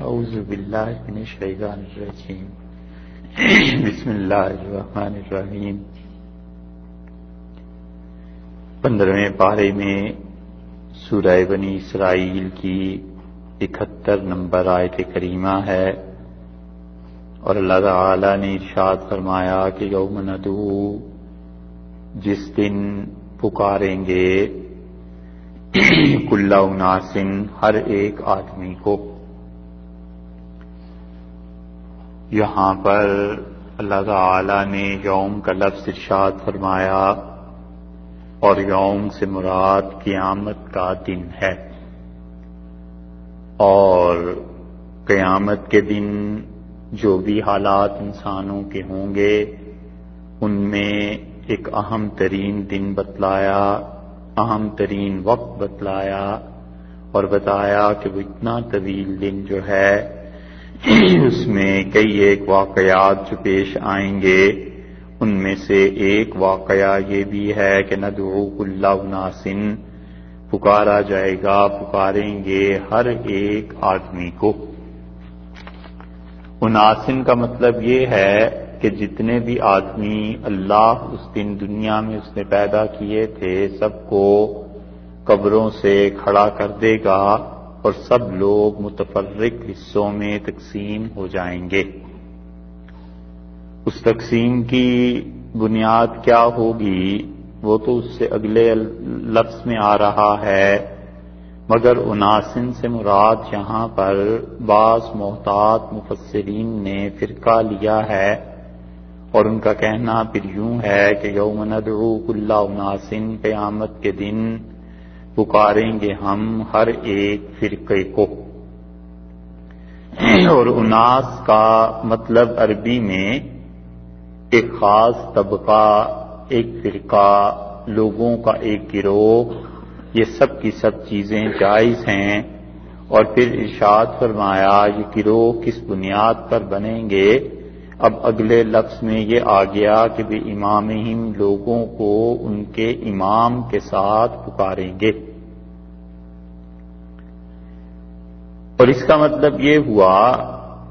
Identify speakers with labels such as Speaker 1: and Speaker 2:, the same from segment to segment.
Speaker 1: اعوذ باللہ من الشیطان الرجیم بسم اللہ الرحمن الرحیم 15ویں پارے میں سورہ بنی اسرائیل کی 71 نمبر آیت کریمہ ہے، اور اللہ تعالی نے ارشاد فرمایا کہ یوم ندعو، جس دن پکاریں گے کل اناس، ہر ایک آدمی کو۔ یہاں پر اللہ تعالی نے یوم کا لفظ ارشاد فرمایا، اور یوم سے مراد قیامت کا دن ہے، اور قیامت کے دن جو بھی حالات انسانوں کے ہوں گے ان میں ایک اہم ترین دن بتلایا، اہم ترین وقت بتلایا، اور بتایا کہ وہ اتنا طویل دن جو ہے اس میں کئی ایک واقعات جو پیش آئیں گے، ان میں سے ایک واقعہ یہ بھی ہے کہ ندعو کل اناس، پکارا جائے گا، پکاریں گے ہر ایک آدمی کو۔ اناسن کا مطلب یہ ہے کہ جتنے بھی آدمی اللہ اس دن دنیا میں اس نے پیدا کیے تھے، سب کو قبروں سے کھڑا کر دے گا، اور سب لوگ متفرق حصوں میں تقسیم ہو جائیں گے۔ اس تقسیم کی بنیاد کیا ہوگی وہ تو اس سے اگلے لفظ میں آ رہا ہے، مگر اناسن سے مراد یہاں پر بعض محتاط مفسرین نے فرقہ لیا ہے، اور ان کا کہنا پھر یوں ہے کہ یوم ندعو کل اناس، قیامت کے دن پکاریں گے ہم ہر ایک فرقے کو۔ اور اناس کا مطلب عربی میں ایک خاص طبقہ، ایک فرقہ، لوگوں کا ایک گروہ، یہ سب کی سب چیزیں جائز ہیں۔ اور پھر ارشاد فرمایا یہ گروہ کس بنیاد پر بنیں گے، اب اگلے لفظ میں یہ آ گیا کہ بے امامہم، لوگوں کو ان کے امام کے ساتھ پکاریں گے۔ اور اس کا مطلب یہ ہوا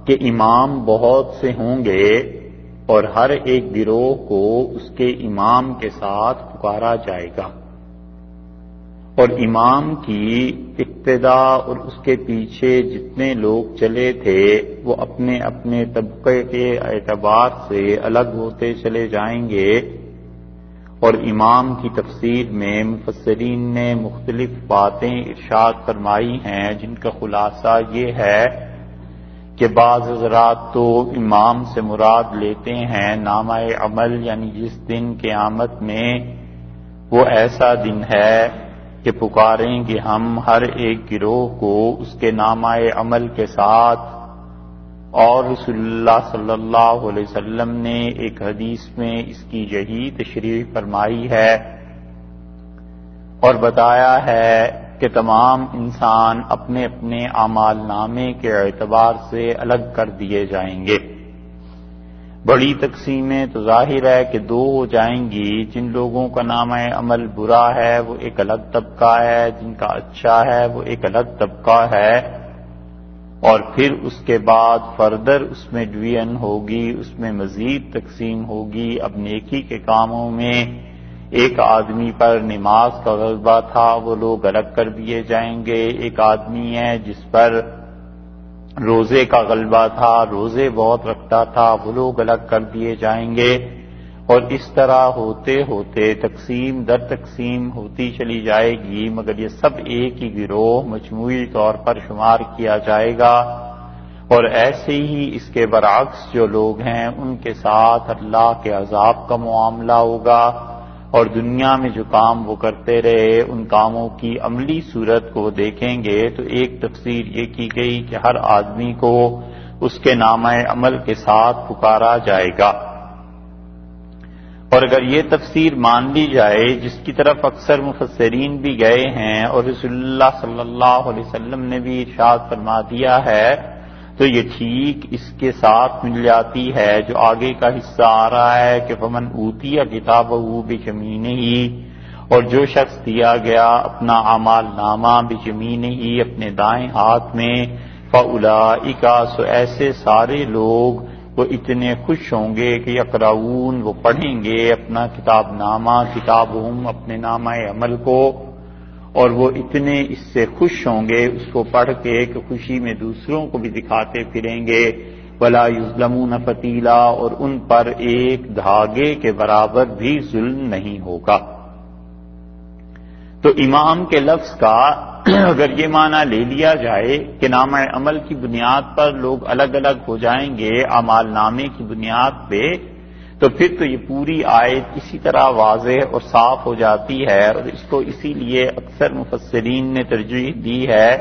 Speaker 1: کہ امام بہت سے ہوں گے، اور ہر ایک گروہ کو اس کے امام کے ساتھ پکارا جائے گا، اور امام کی اقتدا اور اس کے پیچھے جتنے لوگ چلے تھے وہ اپنے اپنے طبقے کے اعتبار سے الگ ہوتے چلے جائیں گے۔ اور امام کی تفسیر میں مفسرین نے مختلف باتیں ارشاد فرمائی ہیں، جن کا خلاصہ یہ ہے کہ بعض حضرات تو امام سے مراد لیتے ہیں نامہ عمل، یعنی جس دن قیامت میں وہ ایسا دن ہے کہ پکاریں گے ہم ہر ایک گروہ کو اس کے نامہ عمل کے ساتھ۔ اور رسول اللہ صلی اللہ علیہ وسلم نے ایک حدیث میں اس کی یہی تشریح فرمائی ہے، اور بتایا ہے کہ تمام انسان اپنے اپنے اعمال نامے کے اعتبار سے الگ کر دیے جائیں گے۔ بڑی تقسیمیں تو ظاہر ہے کہ دو ہو جائیں گی، جن لوگوں کا نامہ عمل برا ہے وہ ایک الگ طبقہ ہے، جن کا اچھا ہے وہ ایک الگ طبقہ ہے، اور پھر اس کے بعد فردر اس میں ڈویژن ہوگی، اس میں مزید تقسیم ہوگی۔ اب نیکی کے کاموں میں ایک آدمی پر نماز کا غلبہ تھا، وہ لوگ الگ کر دیے جائیں گے۔ ایک آدمی ہے جس پر روزے کا غلبہ تھا، روزے بہت رکھتا تھا، وہ لوگ الگ کر دیے جائیں گے۔ اور اس طرح ہوتے ہوتے تقسیم در تقسیم ہوتی چلی جائے گی، مگر یہ سب ایک ہی گروہ مجموعی طور پر شمار کیا جائے گا۔ اور ایسے ہی اس کے برعکس جو لوگ ہیں ان کے ساتھ اللہ کے عذاب کا معاملہ ہوگا، اور دنیا میں جو کام وہ کرتے رہے ان کاموں کی عملی صورت کو دیکھیں گے تو ایک تفسیر یہ کی گئی کہ ہر آدمی کو اس کے نامہ عمل کے ساتھ پکارا جائے گا۔ اور اگر یہ تفسیر مان لی جائے جس کی طرف اکثر مفسرین بھی گئے ہیں، اور رسول اللہ صلی اللہ علیہ وسلم نے بھی ارشاد فرما دیا ہے، تو یہ ٹھیک اس کے ساتھ مل جاتی ہے جو آگے کا حصہ آ رہا ہے کہ فمن اوتی کتابہ بِیمینہ، اور جو شخص دیا گیا اپنا اعمال نامہ بِیمینہ، اپنے دائیں ہاتھ میں، فَأُولَٰئِکَ سو ایسے سارے لوگ وہ اتنے خوش ہوں گے کہ یقرؤون وہ پڑھیں گے اپنا کتاب نامہ کتابہم اپنے نامہ عمل کو، اور وہ اتنے اس سے خوش ہوں گے اس کو پڑھ کے کہ خوشی میں دوسروں کو بھی دکھاتے پھریں گے، وَلَا يُظْلَمُونَ فَتِيلًا اور ان پر ایک دھاگے کے برابر بھی ظلم نہیں ہوگا۔ تو امام کے لفظ کا اگر یہ معنی لے لیا جائے کہ نامہ عمل کی بنیاد پر لوگ الگ الگ ہو جائیں گے اعمال نامے کی بنیاد پہ، تو پھر تو یہ پوری آیت اسی طرح واضح اور صاف ہو جاتی ہے، اور اس کو اسی لیے اکثر مفسرین نے ترجیح دی ہے،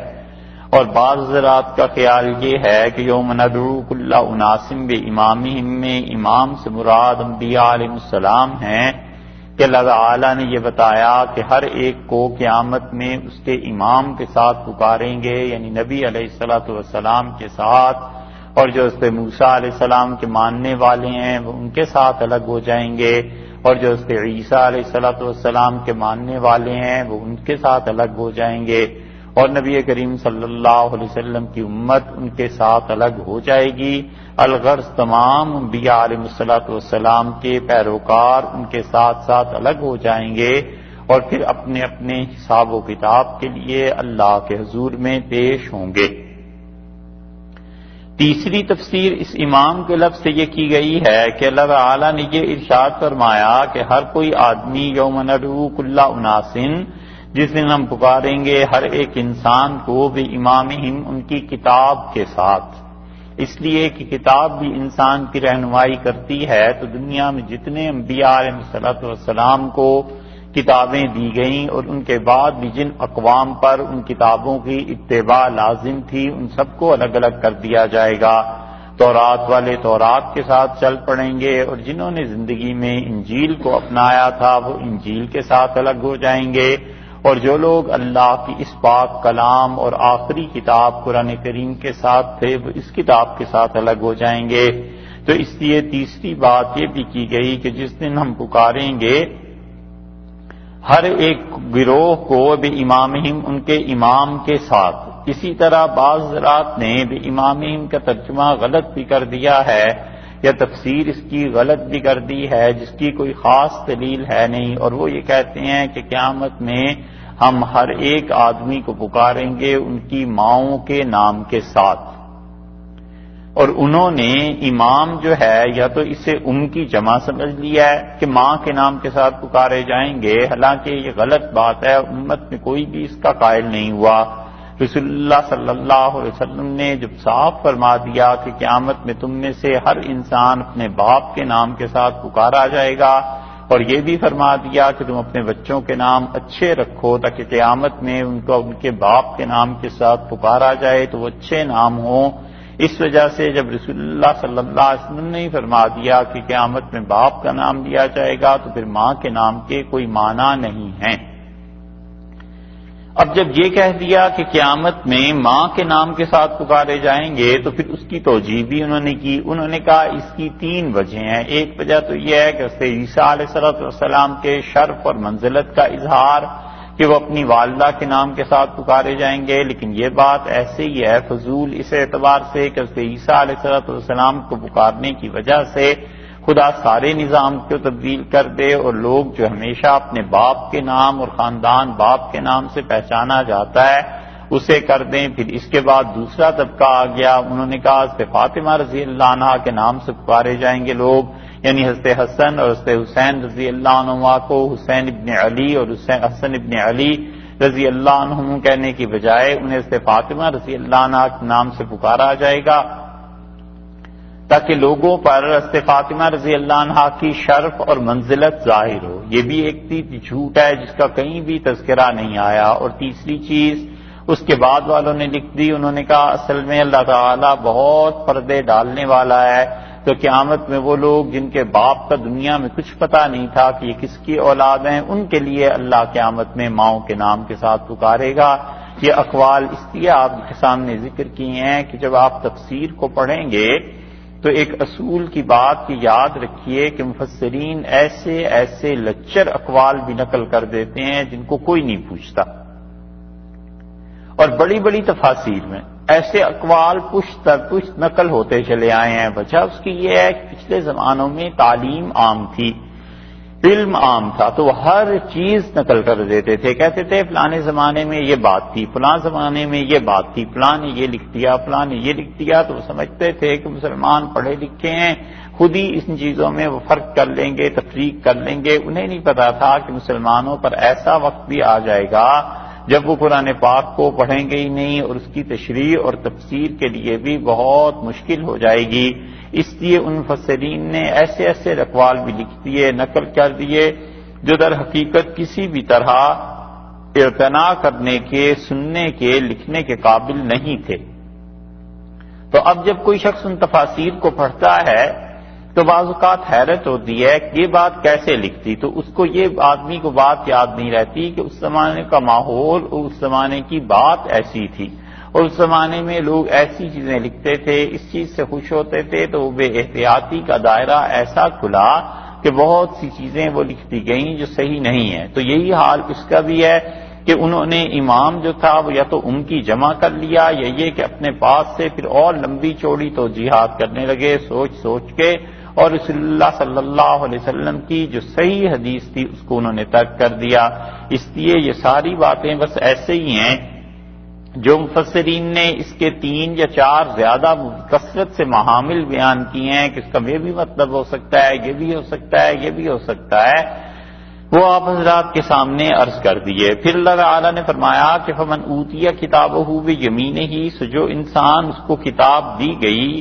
Speaker 1: اور بعض حضرات کا خیال یہ ہے کہ یوم ندعو کل اناس بامامہم میں امام سے مراد انبیاء علیہ السلام ہیں، کہ اللہ تعالیٰ نے یہ بتایا کہ ہر ایک کو قیامت میں اس کے امام کے ساتھ پکاریں گے، یعنی نبی علیہ السلام کے ساتھ، اور جو اس پہ موسیٰ علیہ السلام کے ماننے والے ہیں وہ ان کے ساتھ الگ ہو جائیں گے، اور جو اس پہ عیسیٰ علیہ السلام کے ماننے والے ہیں وہ ان کے ساتھ الگ ہو جائیں گے، اور نبی کریم صلی اللہ علیہ وسلم کی امت ان کے ساتھ الگ ہو جائے گی۔ الغرض تمام انبیاء علیہ السلام کے پیروکار ان کے ساتھ ساتھ الگ ہو جائیں گے، اور پھر اپنے اپنے حساب و کتاب کے لیے اللہ کے حضور میں پیش ہوں گے۔ تیسری تفسیر اس امام کے لفظ سے یہ کی گئی ہے کہ اللہ تعالیٰ نے یہ ارشاد فرمایا کہ ہر کوئی آدمی یوم ندعو کل اناس، جس دن ہم پکاریں گے ہر ایک انسان کو بامامہم ان کی کتاب کے ساتھ، اس لیے کہ کتاب بھی انسان کی رہنمائی کرتی ہے۔ تو دنیا میں جتنے انبیاء علیہ السلام کو کتابیں دی گئیں اور ان کے بعد بھی جن اقوام پر ان کتابوں کی اتباع لازم تھی ان سب کو الگ الگ کر دیا جائے گا۔ تورات والے تورات کے ساتھ چل پڑیں گے، اور جنہوں نے زندگی میں انجیل کو اپنایا تھا وہ انجیل کے ساتھ الگ ہو جائیں گے، اور جو لوگ اللہ کی اس پاک کلام اور آخری کتاب قرآن کریم کے ساتھ تھے وہ اس کتاب کے ساتھ الگ ہو جائیں گے۔ تو اس لیے تیسری بات یہ بھی کی گئی کہ جس دن ہم پکاریں گے ہر ایک گروہ کو بامامہم ان کے امام کے ساتھ۔ اسی طرح بعض حضرات نے بامامہم کا ترجمہ غلط بھی کر دیا ہے، یا تفسیر اس کی غلط بھی کر دی ہے جس کی کوئی خاص دلیل ہے نہیں، اور وہ یہ کہتے ہیں کہ قیامت میں ہم ہر ایک آدمی کو پکاریں گے ان کی ماؤں کے نام کے ساتھ، اور انہوں نے امام جو ہے یا تو اسے کی جمع سمجھ لیا ہے کہ ماں کے نام کے ساتھ پکارے جائیں گے، حالانکہ یہ غلط بات ہے، امت میں کوئی بھی اس کا قائل نہیں ہوا۔ رسول اللہ صلی اللہ علیہ وسلم نے جب صاف فرما دیا کہ قیامت میں تم میں سے ہر انسان اپنے باپ کے نام کے ساتھ پکارا جائے گا، اور یہ بھی فرما دیا کہ تم اپنے بچوں کے نام اچھے رکھو تاکہ قیامت میں ان کو ان کے باپ کے نام کے ساتھ پکارا جائے تو وہ اچھے نام ہوں، اس وجہ سے جب رسول اللہ صلی اللہ علیہ وسلم نے فرما دیا کہ قیامت میں باپ کا نام لیا جائے گا تو پھر ماں کے نام کے کوئی معنی نہیں ہیں۔ اب جب یہ کہہ دیا کہ قیامت میں ماں کے نام کے ساتھ پکارے جائیں گے تو پھر اس کی توجیہ بھی انہوں نے کی، انہوں نے کہا اس کی تین وجہ ہیں۔ ایک وجہ تو یہ ہے کہ حضرت عیسیٰ علیہ السلام کے شرف اور منزلت کا اظہار کہ وہ اپنی والدہ کے نام کے ساتھ پکارے جائیں گے، لیکن یہ بات ایسے ہی ہے فضول اس اعتبار سے کہ حضرت عیسیٰ علیہ السلام کو پکارنے کی وجہ سے خدا سارے نظام کو تبدیل کر دے، اور لوگ جو ہمیشہ اپنے باپ کے نام اور خاندان باپ کے نام سے پہچانا جاتا ہے اسے کر دیں۔ پھر اس کے بعد دوسرا طبقہ آ گیا، انہوں نے کہا حضرت فاطمہ رضی اللہ عنہا کے نام سے پکارے جائیں گے لوگ، یعنی حضرت حسن اور حضرت حسین رضی اللہ عنہما کو حسین ابن علی اور حسن ابن علی رضی اللہ عنہم کہنے کی بجائے انہیں حضرت فاطمہ رضی اللہ عنہا کے نام سے پکارا جائے گا، تاکہ لوگوں پر حضرت فاطمہ رضی اللہ عنہا کی شرف اور منزلت ظاہر ہو۔ یہ بھی ایک جھوٹ ہے جس کا کہیں بھی تذکرہ نہیں آیا۔ اور تیسری چیز اس کے بعد والوں نے لکھ دی، انہوں نے کہا اصل میں اللہ تعالیٰ بہت پردے ڈالنے والا ہے، تو قیامت میں وہ لوگ جن کے باپ کا دنیا میں کچھ پتہ نہیں تھا کہ یہ کس کی اولاد ہیں، ان کے لیے اللہ قیامت میں ماؤں کے نام کے ساتھ پکارے گا۔ یہ اقوال اس لیے آپ کے سامنے ذکر کیے ہیں کہ جب آپ تفسیر کو پڑھیں گے تو ایک اصول کی بات کی یاد رکھیے کہ مفسرین ایسے ایسے لچر اقوال بھی نقل کر دیتے ہیں جن کو کوئی نہیں پوچھتا، اور بڑی بڑی تفاسیر میں ایسے اقوال پشت در پشت نقل ہوتے چلے آئے ہیں۔ وجہ اس کی یہ ہے کہ پچھلے زمانوں میں تعلیم عام تھی، علم عام تھا، تو وہ ہر چیز نقل کر دیتے تھے، کہتے تھے فلانے زمانے میں یہ بات تھی، فلاں زمانے میں یہ بات تھی، فلاں نے یہ لکھ دیا، فلاں نے یہ لکھ دیا، تو وہ سمجھتے تھے کہ مسلمان پڑھے لکھے ہیں، خود ہی ان چیزوں میں وہ فرق کر لیں گے، تفریق کر لیں گے۔ انہیں نہیں پتا تھا کہ مسلمانوں پر ایسا وقت بھی آ جائے گا جب وہ قرآن پاک کو پڑھیں گے ہی نہیں، اور اس کی تشریح اور تفسیر کے لیے بھی بہت مشکل ہو جائے گی۔ اس لیے ان مفسرین نے ایسے ایسے اقوال بھی لکھ دیے، نقل کر دیے، جو در حقیقت کسی بھی طرح اعتنا کرنے کے، سننے کے، لکھنے کے قابل نہیں تھے۔ تو اب جب کوئی شخص ان تفاسیر کو پڑھتا ہے تو بعض اوقات حیرت ہوتی ہے کہ یہ بات کیسے لکھتی، تو اس کو یہ آدمی کو بات یاد نہیں رہتی کہ اس زمانے کا ماحول، اس زمانے کی بات ایسی تھی، اور اس زمانے میں لوگ ایسی چیزیں لکھتے تھے، اس چیز سے خوش ہوتے تھے، تو وہ بے احتیاطی کا دائرہ ایسا کھلا کہ بہت سی چیزیں وہ لکھتی گئیں جو صحیح نہیں ہیں۔ تو یہی حال اس کا بھی ہے کہ انہوں نے امام جو تھا وہ یا تو ان کی جمع کر لیا، یا یہ کہ اپنے پاس سے پھر اور لمبی چوڑی توجیحات کرنے لگے سوچ سوچ کے، اور رسول اللہ صلی اللہ علیہ وسلم کی جو صحیح حدیث تھی اس کو انہوں نے ترک کر دیا۔ اس لیے یہ ساری باتیں بس ایسے ہی ہیں جو مفسرین نے اس کے 3 یا 4 زیادہ کثرت سے محامل بیان کیے ہیں کہ اس کا یہ بھی مطلب ہو سکتا ہے، یہ بھی ہو سکتا ہے، یہ بھی ہو سکتا ہے، وہ آپ حضرات کے سامنے عرض کر دیے۔ پھر اللہ تعالیٰ نے فرمایا کہ فمن اوتی کتابہ بیمینہ، سو جو انسان اس کو کتاب دی گئی،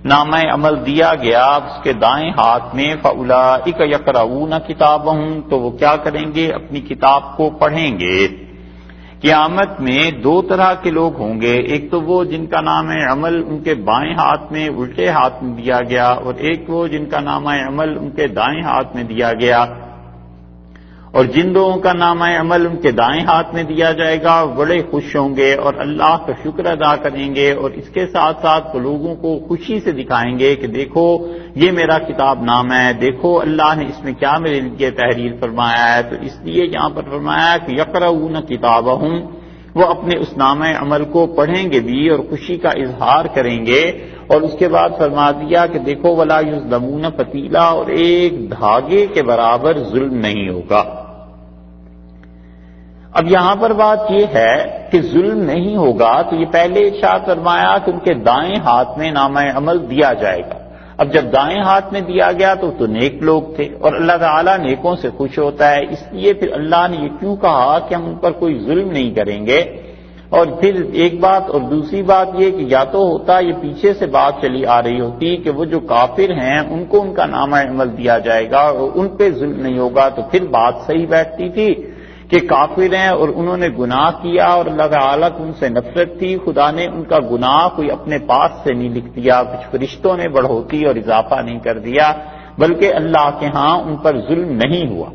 Speaker 1: نامہ عمل دیا گیا اس کے دائیں ہاتھ میں، فاولئک یقرؤون کتابہم، تو وہ کیا کریں گے؟ اپنی کتاب کو پڑھیں گے۔ قیامت میں 2 طرح کے لوگ ہوں گے، ایک تو وہ جن کا نام عمل ان کے بائیں ہاتھ میں الٹے ہاتھ میں دیا گیا، اور ایک وہ جن کا نام عمل ان کے دائیں ہاتھ میں دیا گیا۔ اور جن لوگوں کا نام عمل ان کے دائیں ہاتھ میں دیا جائے گا بڑے خوش ہوں گے اور اللہ کا شکر ادا کریں گے، اور اس کے ساتھ ساتھ وہ لوگوں کو خوشی سے دکھائیں گے کہ دیکھو یہ میرا کتاب نام ہے، دیکھو اللہ نے اس میں کیا میرے لیے تحریر فرمایا ہے۔ تو اس لیے یہاں پر فرمایا کہ یقرؤون کتابہم، وہ اپنے اس نامہ عمل کو پڑھیں گے بھی اور خوشی کا اظہار کریں گے، اور اس کے بعد فرما دیا کہ دیکھو ولا یظلمون فتیلا، اور ایک دھاگے کے برابر ظلم نہیں ہوگا۔ اب یہاں پر بات یہ ہے کہ ظلم نہیں ہوگا، تو یہ پہلے ارشاد فرمایا کہ ان کے دائیں ہاتھ میں نامہ عمل دیا جائے گا۔ اب جب دائیں ہاتھ میں دیا گیا تو نیک لوگ تھے، اور اللہ تعالیٰ نیکوں سے خوش ہوتا ہے، اس لیے پھر اللہ نے یہ کیوں کہا کہ ہم ان پر کوئی ظلم نہیں کریں گے۔ اور پھر ایک بات، اور دوسری بات یہ کہ یا تو ہوتا یہ پیچھے سے بات چلی آ رہی ہوتی کہ وہ جو کافر ہیں ان کو ان کا نامہ عمل دیا جائے گا اور ان پہ ظلم نہیں ہوگا، تو پھر بات صحیح بیٹھتی تھی کہ کافر ہیں اور انہوں نے گناہ کیا اور اللہ تعالیٰ کو ان سے نفرت تھی، خدا نے ان کا گناہ کوئی اپنے پاس سے نہیں لکھ دیا، کچھ فرشتوں نے بڑھوتی اور اضافہ نہیں کر دیا، بلکہ اللہ کے ہاں ان پر ظلم نہیں ہوا۔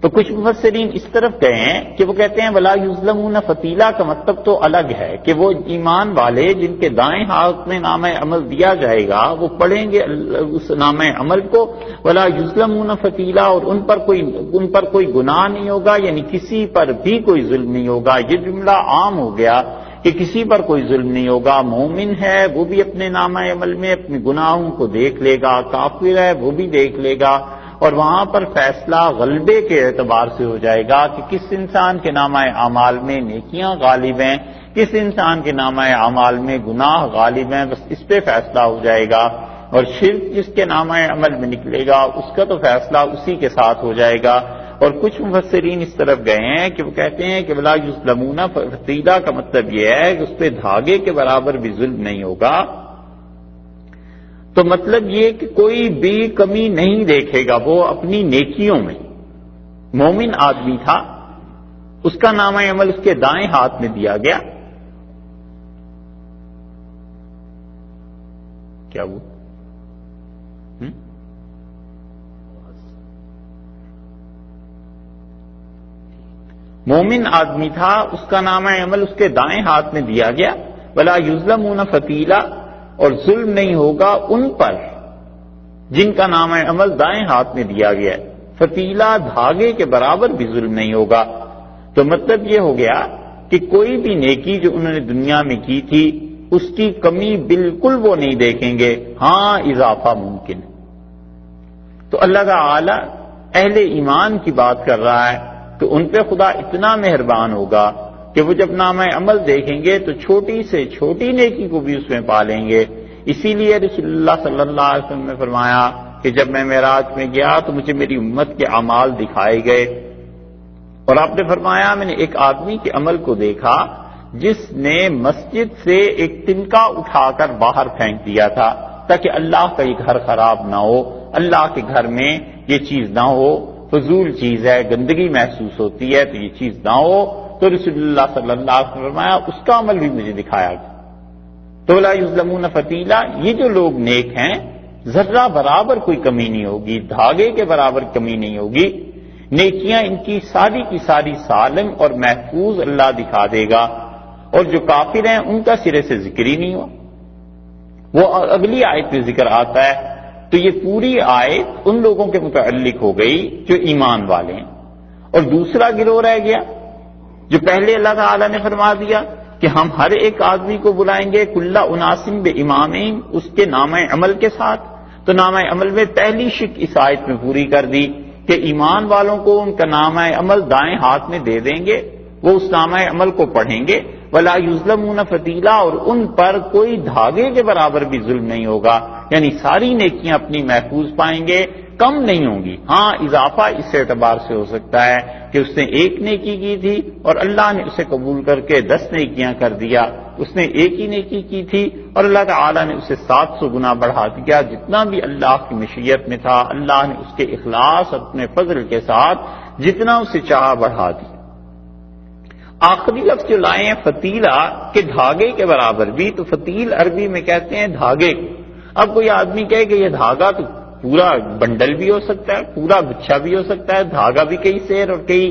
Speaker 1: تو کچھ مفسرین اس طرف گئے ہیں کہ وہ کہتے ہیں ولا یظلمون فتیلا کا مطلب تو الگ ہے کہ وہ ایمان والے جن کے دائیں ہاتھ میں نامہ عمل دیا جائے گا وہ پڑھیں گے اس نامہ عمل کو، ولا یظلمون فتیلا، اور ان پر کوئی گناہ نہیں ہوگا، یعنی کسی پر بھی کوئی ظلم نہیں ہوگا۔ یہ جملہ عام ہو گیا کہ کسی پر کوئی ظلم نہیں ہوگا۔ مومن ہے وہ بھی اپنے نامہ عمل میں اپنے گناہوں کو دیکھ لے گا، کافر ہے وہ بھی دیکھ لے گا، اور وہاں پر فیصلہ غلبے کے اعتبار سے ہو جائے گا کہ کس انسان کے نامہ اعمال میں نیکیاں غالب ہیں، کس انسان کے نامہ اعمال میں گناہ غالب ہیں، بس اس پہ فیصلہ ہو جائے گا۔ اور شرک جس کے نامہ عمل میں نکلے گا اس کا تو فیصلہ اسی کے ساتھ ہو جائے گا۔ اور کچھ مفسرین اس طرف گئے ہیں کہ وہ کہتے ہیں کہ ولا یظلمون فتیلا کا مطلب یہ ہے کہ اس پہ دھاگے کے برابر بھی ظلم نہیں ہوگا۔ تو مطلب یہ کہ کوئی بھی کمی نہیں دیکھے گا وہ اپنی نیکیوں میں۔ مومن آدمی تھا، اس کا نامہ عمل اس کے دائیں ہاتھ میں دیا گیا، کیا وہ مومن آدمی تھا، اس کا نامہ عمل اس کے دائیں ہاتھ میں دیا گیا، ولا یظلمون فتیلا، اور ظلم نہیں ہوگا ان پر جن کا نام عمل دائیں ہاتھ میں دیا گیا ہے، فتیلا دھاگے کے برابر بھی ظلم نہیں ہوگا۔ تو مطلب یہ ہو گیا کہ کوئی بھی نیکی جو انہوں نے دنیا میں کی تھی اس کی کمی بالکل وہ نہیں دیکھیں گے، ہاں اضافہ ممکن ہے۔ تو اللہ تعالی اہل ایمان کی بات کر رہا ہے تو ان پہ خدا اتنا مہربان ہوگا کہ وہ جب نامہ عمل دیکھیں گے تو چھوٹی سے چھوٹی نیکی کو بھی اس میں پالیں گے۔ اسی لیے رسول اللہ صلی اللہ علیہ وسلم نے فرمایا کہ جب میں معراج میں گیا تو مجھے میری امت کے اعمال دکھائے گئے، اور آپ نے فرمایا میں نے ایک آدمی کے عمل کو دیکھا جس نے مسجد سے ایک تنکا اٹھا کر باہر پھینک دیا تھا تاکہ اللہ کا یہ گھر خراب نہ ہو، اللہ کے گھر میں یہ چیز نہ ہو، فضول چیز ہے، گندگی محسوس ہوتی ہے تو یہ چیز نہ ہو۔ تو رسول اللہ صلی اللہ علیہ وسلم نے فرمایا اس کا عمل بھی مجھے دکھایا گیا۔ تو لا یظلمون فتیلا، یہ جو لوگ نیک ہیں ذرہ برابر کوئی کمی نہیں ہوگی، دھاگے کے برابر کمی نہیں ہوگی، نیکیاں ان کی ساری سالم اور محفوظ اللہ دکھا دے گا۔ اور جو کافر ہیں ان کا سرے سے ذکر ہی نہیں ہوا، وہ اگلی آیت میں ذکر آتا ہے۔ تو یہ پوری آیت ان لوگوں کے متعلق ہو گئی جو ایمان والے ہیں، اور دوسرا گروہ رہ گیا جو پہلے اللہ تعالی نے فرما دیا کہ ہم ہر ایک آدمی کو بلائیں گے کلّ اناسم بامامہم، اس کے نامہ عمل کے ساتھ۔ تو نامہ عمل میں پہلی شک اس آیت میں پوری کر دی کہ ایمان والوں کو ان کا نامہ عمل دائیں ہاتھ میں دے دیں گے، وہ اس نامہ عمل کو پڑھیں گے، ولا یظلمون فتیلا، اور ان پر کوئی دھاگے کے برابر بھی ظلم نہیں ہوگا، یعنی ساری نیکیاں اپنی محفوظ پائیں گے، کم نہیں ہوں گی۔ ہاں اضافہ اس اعتبار سے ہو سکتا ہے کہ اس نے ایک نیکی کی تھی اور اللہ نے اسے قبول کر کے 10 نیکیاں کر دیا، اس نے ایک ہی نیکی کی تھی اور اللہ تعالی نے اسے 700 گنا بڑھا دیا، جتنا بھی اللہ کی مشیت میں تھا اللہ نے اس کے اخلاص اپنے فضل کے ساتھ جتنا اسے چاہا بڑھا دیا۔ آخری لفظ جو لائے ہیں فتیلہ کے دھاگے کے برابر بھی، تو فتیل عربی میں کہتے ہیں دھاگے کو۔ اب کوئی آدمی کہے کہ یہ دھاگا تو پورا بنڈل بھی ہو سکتا ہے، پورا گچھا بھی ہو سکتا ہے، دھاگا بھی کئی سیر اور کئی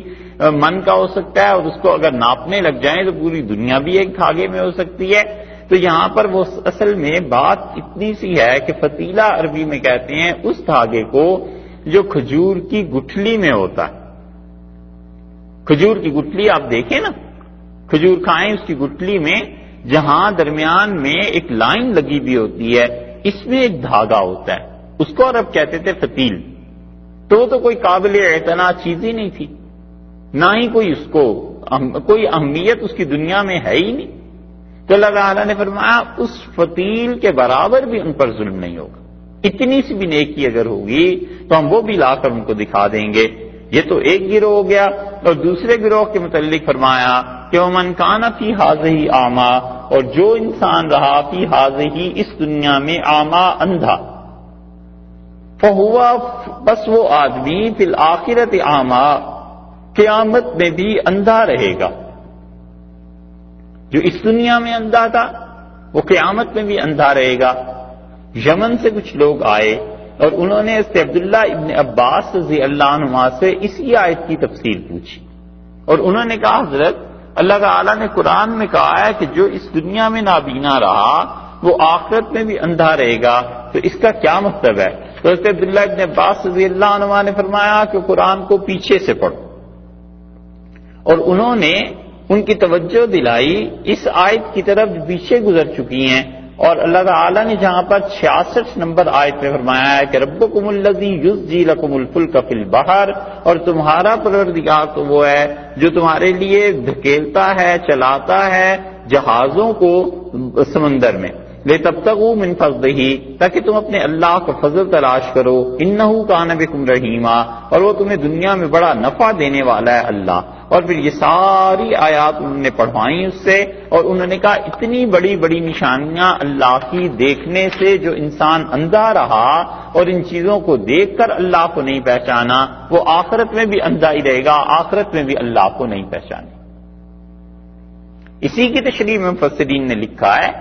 Speaker 1: من کا ہو سکتا ہے، اور اس کو اگر ناپنے لگ جائیں تو پوری دنیا بھی ایک دھاگے میں ہو سکتی ہے۔ تو یہاں پر وہ اصل میں بات اتنی سی ہے کہ فتیلہ عربی میں کہتے ہیں اس دھاگے کو جو کھجور کی گٹھلی میں ہوتا ہے۔ کھجور کی گٹھلی آپ دیکھیں نا، کھجور کھائیں اس کی گٹھلی میں جہاں درمیان میں ایک لائن لگی بھی ہوتی ہے، اس میں ایک دھاگا ہوتا ہے، اس کو عرب کہتے تھے فتیل۔ تو کوئی قابل اعتنا چیز ہی نہیں تھی، نہ ہی کوئی اس کو کوئی اہمیت اس کی دنیا میں ہے ہی نہیں۔ تو اللہ تعالیٰ نے فرمایا اس فتیل کے برابر بھی ان پر ظلم نہیں ہوگا، اتنی سی بھی نیکی اگر ہوگی تو ہم وہ بھی لا کر ان کو دکھا دیں گے۔ یہ تو ایک گروہ ہو گیا، اور دوسرے گروہ کے متعلق فرمایا کہ ومن کان فی ھذہ اعمی، اور جو انسان رہا فی ھذہ اس دنیا میں اعمی اندھا، فہو بس وہ آدمی فی الآخرۃ اعمی قیامت میں بھی اندھا رہے گا۔ جو اس دنیا میں اندھا تھا وہ قیامت میں بھی اندھا رہے گا۔ یمن سے کچھ لوگ آئے اور انہوں نے اس سے عبداللہ ابن عباس رضی اللہ عنہما سے اسی آیت کی تفسیر پوچھی، اور انہوں نے کہا حضرت اللہ تعالیٰ نے قرآن میں کہا ہے کہ جو اس دنیا میں نابینا رہا وہ آخرت میں بھی اندھا رہے گا، تو اس کا کیا مطلب ہے؟ تو اس سے عبداللہ ابن عباس رضی اللہ عنہما نے فرمایا کہ قرآن کو پیچھے سے پڑھو، اور انہوں نے ان کی توجہ دلائی اس آیت کی طرف جو پیچھے گزر چکی ہیں، اور اللہ تعالیٰ نے جہاں پر 66 نمبر آیت میں فرمایا ہے کہ ربکم الذی یزجی لکم الفلک فی البحر، اور تمہارا پروردگار تو وہ ہے جو تمہارے لیے دھکیلتا ہے، چلاتا ہے جہازوں کو سمندر میں، لتبتغوا من فضلہ، تاکہ تم اپنے اللہ کا فضل تلاش کرو، انہ کان بکم رحیما، اور وہ تمہیں دنیا میں بڑا نفع دینے والا ہے اللہ۔ اور پھر یہ ساری آیات انہوں نے پڑھوائیں اس سے، اور انہوں نے کہا اتنی بڑی بڑی نشانیاں اللہ کی دیکھنے سے جو انسان اندھا رہا اور ان چیزوں کو دیکھ کر اللہ کو نہیں پہچانا، وہ آخرت میں بھی اندھا ہی رہے گا، آخرت میں بھی اللہ کو نہیں پہچانے۔ اسی کی تشریح میں مفسرین نے لکھا ہے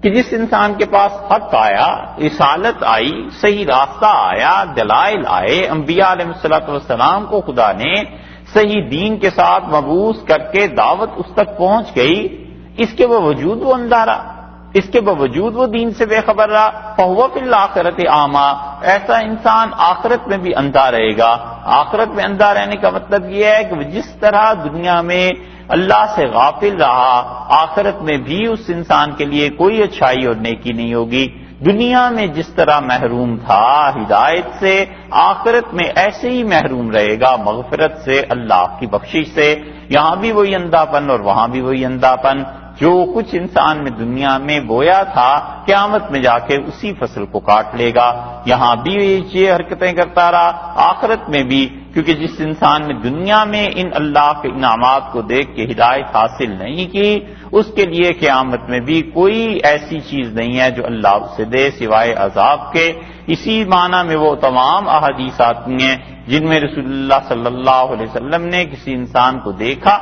Speaker 1: کہ جس انسان کے پاس حق آیا، رسالت آئی، صحیح راستہ آیا، دلائل آئے، انبیاء علیہ السلام کو خدا نے صحیح دین کے ساتھ مبعوث کر کے دعوت اس تک پہنچ گئی، اس کے باوجود وہ اندھا رہا، اس کے باوجود وہ دین سے بے خبر رہا، فہو فی الآخرۃ اعمی، ایسا انسان آخرت میں بھی اندھا رہے گا۔ آخرت میں اندھا رہنے کا مطلب یہ ہے کہ وہ جس طرح دنیا میں اللہ سے غافل رہا، آخرت میں بھی اس انسان کے لیے کوئی اچھائی اور نیکی نہیں ہوگی۔ دنیا میں جس طرح محروم تھا ہدایت سے، آخرت میں ایسے ہی محروم رہے گا مغفرت سے، اللہ کی بخشش سے۔ یہاں بھی وہی اندھا پن اور وہاں بھی وہی اندھا پن، جو کچھ انسان میں دنیا میں بویا تھا قیامت میں جا کے اسی فصل کو کاٹ لے گا۔ یہاں بھی یہ حرکتیں کرتا رہا، آخرت میں بھی، کیونکہ جس انسان نے دنیا میں ان اللہ کے انعامات کو دیکھ کے ہدایت حاصل نہیں کی، اس کے لیے قیامت میں بھی کوئی ایسی چیز نہیں ہے جو اللہ اسے دے سوائے عذاب کے۔ اسی معنی میں وہ تمام احادیث آتی ہیں جن میں رسول اللہ صلی اللہ علیہ وسلم نے کسی انسان کو دیکھا،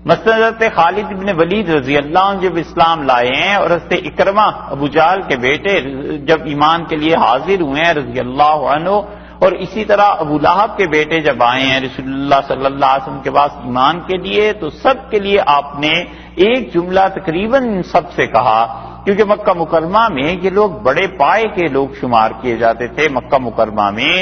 Speaker 1: مثلا حضرت خالد بن ولید رضی اللہ عنہ جب اسلام لائے ہیں اور حضرت اکرمہ ابو جہل کے بیٹے جب ایمان کے لیے حاضر ہوئے ہیں رضی اللہ عنہ، اور اسی طرح ابو لہب کے بیٹے جب آئے ہیں رسول اللہ صلی اللہ علیہ وسلم کے پاس ایمان کے لیے، تو سب کے لیے آپ نے ایک جملہ تقریباً سب سے کہا، کیونکہ مکہ مکرمہ میں یہ لوگ بڑے پائے کے لوگ شمار کیے جاتے تھے۔ مکہ مکرمہ میں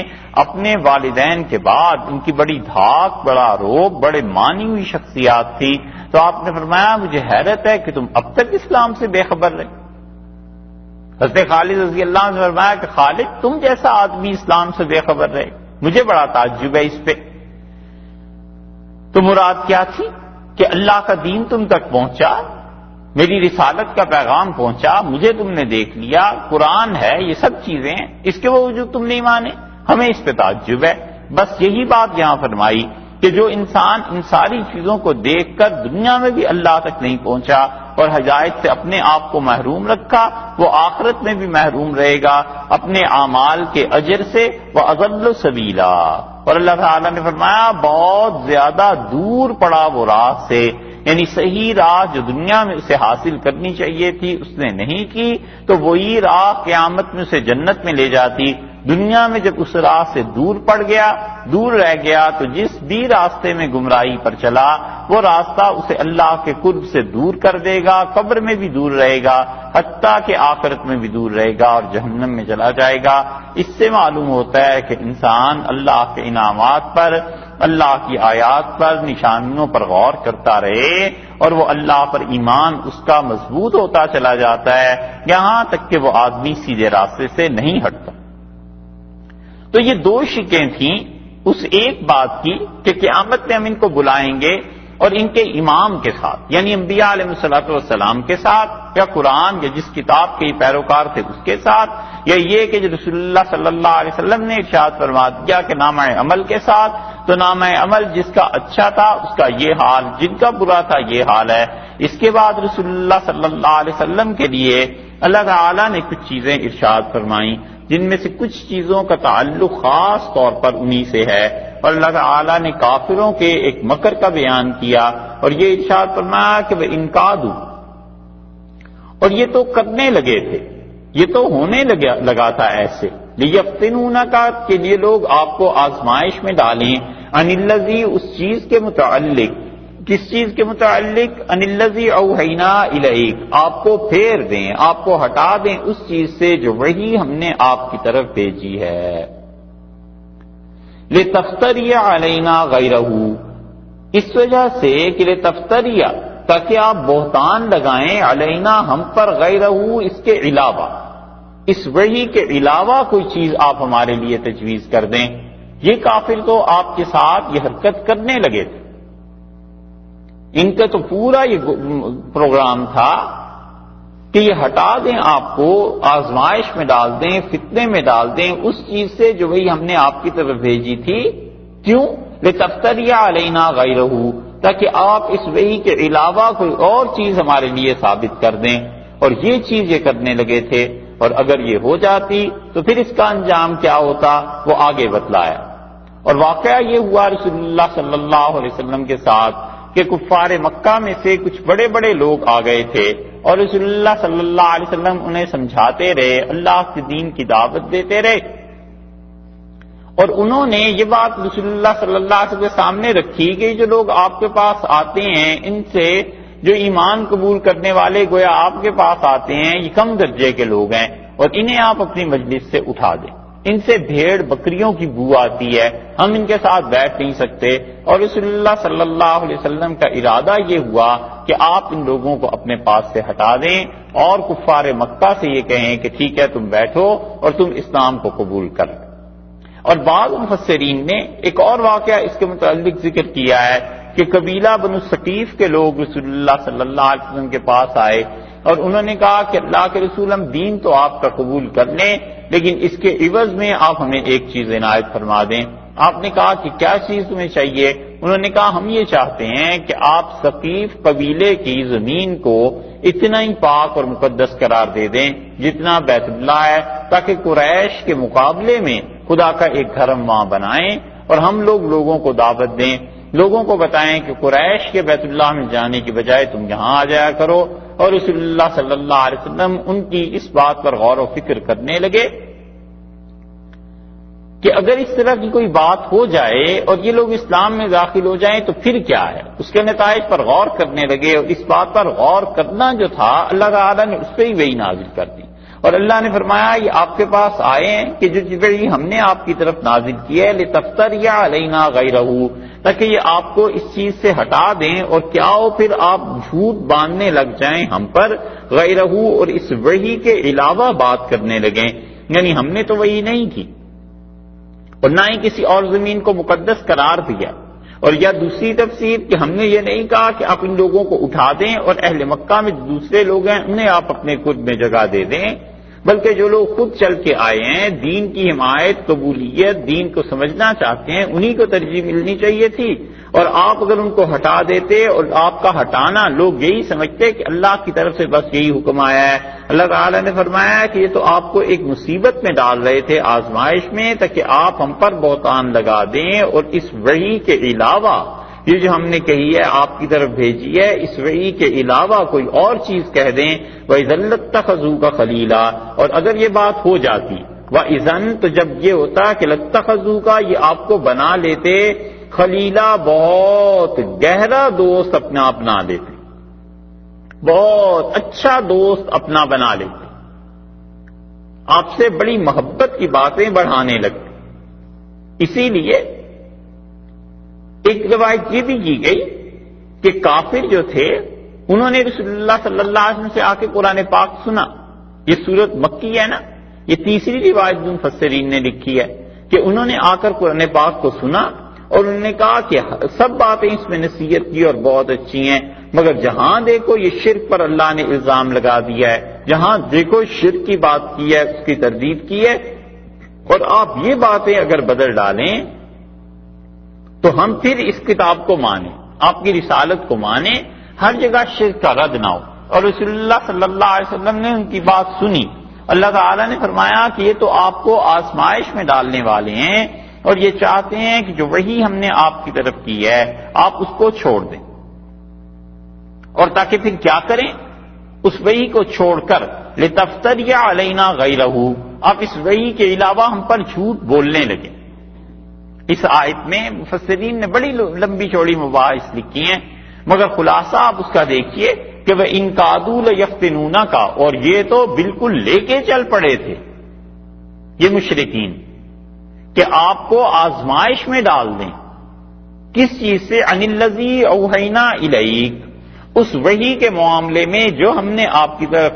Speaker 1: اپنے والدین کے بعد ان کی بڑی دھاک، بڑا روب، بڑے مانی ہوئی شخصیات تھی، تو آپ نے فرمایا مجھے حیرت ہے کہ تم اب تک اسلام سے بے خبر رہے۔ حضرت خالد رضی اللہ عنہ نے فرمایا کہ خالد تم جیسا آدمی اسلام سے بے خبر رہے، مجھے بڑا تعجب ہے اس پہ۔ تو مراد کیا تھی کہ اللہ کا دین تم تک پہنچا، میری رسالت کا پیغام پہنچا، مجھے تم نے دیکھ لیا، قرآن ہے، یہ سب چیزیں ہیں، اس کے باوجود تم نہیں مانے، ہمیں اس پہ تعجب ہے۔ بس یہی بات یہاں فرمائی کہ جو انسان ان ساری چیزوں کو دیکھ کر دنیا میں بھی اللہ تک نہیں پہنچا اور ہدایت سے اپنے آپ کو محروم رکھا، وہ آخرت میں بھی محروم رہے گا اپنے اعمال کے اجر سے، وَأَضَلُّ سَبِيلًا، اور اللہ تعالیٰ نے فرمایا بہت زیادہ دور پڑا وہ راہ سے، یعنی صحیح راہ جو دنیا میں اسے حاصل کرنی چاہیے تھی اس نے نہیں کی، تو وہی راہ قیامت میں اسے جنت میں لے جاتی۔ دنیا میں جب اس راہ سے دور پڑ گیا، دور رہ گیا، تو جس بھی راستے میں گمراہی پر چلا وہ راستہ اسے اللہ کے قرب سے دور کر دے گا، قبر میں بھی دور رہے گا، حتیٰ کہ آخرت میں بھی دور رہے گا اور جہنم میں چلا جائے گا۔ اس سے معلوم ہوتا ہے کہ انسان اللہ کے انعامات پر، اللہ کی آیات پر، نشانیوں پر غور کرتا رہے اور وہ اللہ پر ایمان اس کا مضبوط ہوتا چلا جاتا ہے، یہاں تک کہ وہ آدمی سیدھے راستے سے نہیں ہٹتا۔ تو یہ دو شکیں تھیں اس ایک بات کی کہ قیامت میں ہم ان کو بلائیں گے اور ان کے امام کے ساتھ، یعنی انبیاء علیہ السلام کے ساتھ، یا قرآن یا جس کتاب کے پیروکار تھے اس کے ساتھ، یا یہ کہ جو رسول اللہ صلی اللہ علیہ وسلم نے ارشاد فرما دیا کہ نامہ عمل کے ساتھ، تو نامہ عمل جس کا اچھا تھا اس کا یہ حال، جن کا برا تھا یہ حال ہے۔ اس کے بعد رسول اللہ صلی اللہ علیہ وسلم کے لیے اللہ تعالیٰ نے کچھ چیزیں ارشاد فرمائیں، جن میں سے کچھ چیزوں کا تعلق خاص طور پر انہی سے ہے، اور اللہ تعالیٰ نے کافروں کے ایک مکر کا بیان کیا اور یہ ارشاد فرمایا کہ وہ انقادو، اور یہ تو کرنے لگے تھے، یہ تو ہونے لگا تھا ایسے، لیفتنونک کہ یہ لوگ آپ کو آزمائش میں ڈالیں، عن الذی اس چیز کے متعلق، کس چیز کے متعلق، عن الذی اوحینا الیک، آپ کو پھیر دیں، آپ کو ہٹا دیں اس چیز سے جو وحی ہم نے آپ کی طرف بھیجی ہے، لتفتری علینا غیرہ، اس وجہ سے کہ لتفتری، تاکہ آپ بہتان لگائیں علینا ہم پر، غیرہ اس کے علاوہ، اس وحی کے علاوہ کوئی چیز آپ ہمارے لیے تجویز کر دیں۔ یہ کافر تو آپ کے ساتھ یہ حرکت کرنے لگے تھے، ان کا تو پورا یہ پروگرام تھا کہ یہ ہٹا دیں، آپ کو آزمائش میں ڈال دیں، فتنے میں ڈال دیں اس چیز سے جو وہی ہم نے آپ کی طرف بھیجی تھی۔ کیوں؟ لتفتری علینا غیرہ، تاکہ آپ اس وحی کے علاوہ کوئی اور چیز ہمارے لیے ثابت کر دیں، اور یہ چیز یہ کرنے لگے تھے، اور اگر یہ ہو جاتی تو پھر اس کا انجام کیا ہوتا وہ آگے بتلایا۔ اور واقعہ یہ ہوا رسول اللہ صلی اللہ علیہ وسلم کے ساتھ کہ کفار مکہ میں سے کچھ بڑے بڑے لوگ آ گئے تھے اور رسول اللہ صلی اللہ علیہ وسلم انہیں سمجھاتے رہے، اللہ کے دین کی دعوت دیتے رہے، اور انہوں نے یہ بات رسول اللہ صلی اللہ علیہ وسلم کے سامنے رکھی کہ جو لوگ آپ کے پاس آتے ہیں ان سے جو ایمان قبول کرنے والے گویا آپ کے پاس آتے ہیں یہ کم درجے کے لوگ ہیں، اور انہیں آپ اپنی مجلس سے اٹھا دیں، ان سے بھیڑ بکریوں کی بو آتی ہے، ہم ان کے ساتھ بیٹھ نہیں سکتے۔ اور رسول اللہ صلی اللہ علیہ وسلم کا ارادہ یہ ہوا کہ آپ ان لوگوں کو اپنے پاس سے ہٹا دیں اور کفار مکہ سے یہ کہیں کہ ٹھیک ہے تم بیٹھو اور تم اسلام کو قبول کر لو۔ اور بعض مفسرین نے ایک اور واقعہ اس کے متعلق ذکر کیا ہے کہ قبیلہ بنو ثقیف کے لوگ رسول اللہ صلی اللہ علیہ وسلم کے پاس آئے اور انہوں نے کہا کہ اللہ کے رسول ہم دین تو آپ کا قبول کر لیں لیکن اس کے عوض میں آپ ہمیں ایک چیز عنایت فرما دیں۔ آپ نے کہا کہ کیا چیز تمہیں چاہیے؟ انہوں نے کہا ہم یہ چاہتے ہیں کہ آپ ثقیف قبیلے کی زمین کو اتنا ہی پاک اور مقدس قرار دے دیں جتنا بیت اللہ ہے، تاکہ قریش کے مقابلے میں خدا کا ایک گھر وہاں بنائیں اور ہم لوگوں کو دعوت دیں، لوگوں کو بتائیں کہ قریش کے بیت اللہ میں جانے کی بجائے تم یہاں آ جایا کرو۔ اور رسول اللہ صلی اللہ علیہ وسلم ان کی اس بات پر غور و فکر کرنے لگے کہ اگر اس طرح کی کوئی بات ہو جائے اور یہ لوگ اسلام میں داخل ہو جائیں تو پھر کیا ہے، اس کے نتائج پر غور کرنے لگے۔ اور اس بات پر غور کرنا جو تھا اللہ تعالیٰ نے اس پہ ہی وحی نازل کر دی اور اللہ نے فرمایا یہ آپ کے پاس آئے ہیں کہ جو وحی ہم نے آپ کی طرف نازل کی ہے لِتَفْتَرِيَ عَلَيْنَا غَيْرَهُ، تاکہ یہ آپ کو اس چیز سے ہٹا دیں اور کیا ہو پھر آپ جھوٹ باندھنے لگ جائیں ہم پر غیرہ، اور اس وحی کے علاوہ بات کرنے لگیں، یعنی ہم نے تو وحی نہیں کی اور نہ ہی کسی اور زمین کو مقدس قرار دیا۔ اور یا دوسری تفسیر کہ ہم نے یہ نہیں کہا کہ آپ ان لوگوں کو اٹھا دیں اور اہل مکہ میں دوسرے لوگ ہیں انہیں آپ اپنے خود میں جگہ دے دیں، بلکہ جو لوگ خود چل کے آئے ہیں دین کی حمایت قبولیت دین کو سمجھنا چاہتے ہیں انہی کو ترجیح ملنی چاہیے تھی۔ اور آپ اگر ان کو ہٹا دیتے اور آپ کا ہٹانا لوگ یہی سمجھتے کہ اللہ کی طرف سے بس یہی حکم آیا ہے، اللہ تعالیٰ نے فرمایا کہ یہ تو آپ کو ایک مصیبت میں ڈال رہے تھے آزمائش میں تاکہ آپ ہم پر بہتان لگا دیں اور اس وحی کے علاوہ یہ جو ہم نے کہی ہے آپ کی طرف بھیجی ہے اس وحی کے علاوہ کوئی اور چیز کہہ دیں، وَإِذًا لَاتَّخَذُوكَ خَلِيلًا، اور اگر یہ بات ہو جاتی وَإِذًا تو جب یہ ہوتا کہ لَاتَّخَذُوكَ یہ آپ کو بنا لیتے خلیلا بہت گہرا دوست اپنا بنا لیتے، بہت اچھا دوست اپنا بنا لیتے، آپ سے بڑی محبت کی باتیں بڑھانے لگتے۔ اسی لیے ایک روایت یہ بھی کی گئی کہ کافر جو تھے انہوں نے رسول اللہ صلی اللہ علیہ وسلم سے آ کے قرآن پاک سنا، یہ سورت مکی ہے نا، یہ تیسری روایت جو مفسرین نے لکھی ہے کہ انہوں نے آ کر قرآن پاک کو سنا اور انہوں نے کہا کہ سب باتیں اس میں نصیحت کی اور بہت اچھی ہیں، مگر جہاں دیکھو یہ شرک پر اللہ نے الزام لگا دیا ہے، جہاں دیکھو شرک کی بات کی ہے اس کی تردید کی ہے، اور آپ یہ باتیں اگر بدل ڈالیں تو ہم پھر اس کتاب کو مانیں، آپ کی رسالت کو مانیں، ہر جگہ شرک کا رد نہ ہو۔ اور رسول اللہ صلی اللہ علیہ وسلم نے ان کی بات سنی، اللہ تعالیٰ نے فرمایا کہ یہ تو آپ کو آزمائش میں ڈالنے والے ہیں اور یہ چاہتے ہیں کہ جو وحی ہم نے آپ کی طرف کی ہے آپ اس کو چھوڑ دیں، اور تاکہ پھر کیا کریں، اس وحی کو چھوڑ کر لِتَفْتَرِيَ عَلَيْنَا غَيْرَهُ آپ اس وحی کے علاوہ ہم پر جھوٹ بولنے لگے۔ اس آیت میں مفسرین نے بڑی لمبی چوڑی مباحث لکھی ہیں، مگر خلاصہ آپ اس کا دیکھیے کہ وہ ان کادوا لیفتنونک کا، اور یہ تو بالکل لے کے چل پڑے تھے یہ مشرکین کہ آپ کو آزمائش میں ڈال دیں، کس چیز سے؟ عن الذی اوحینا الیک، اس وحی کے معاملے میں جو ہم نے آپ کی طرف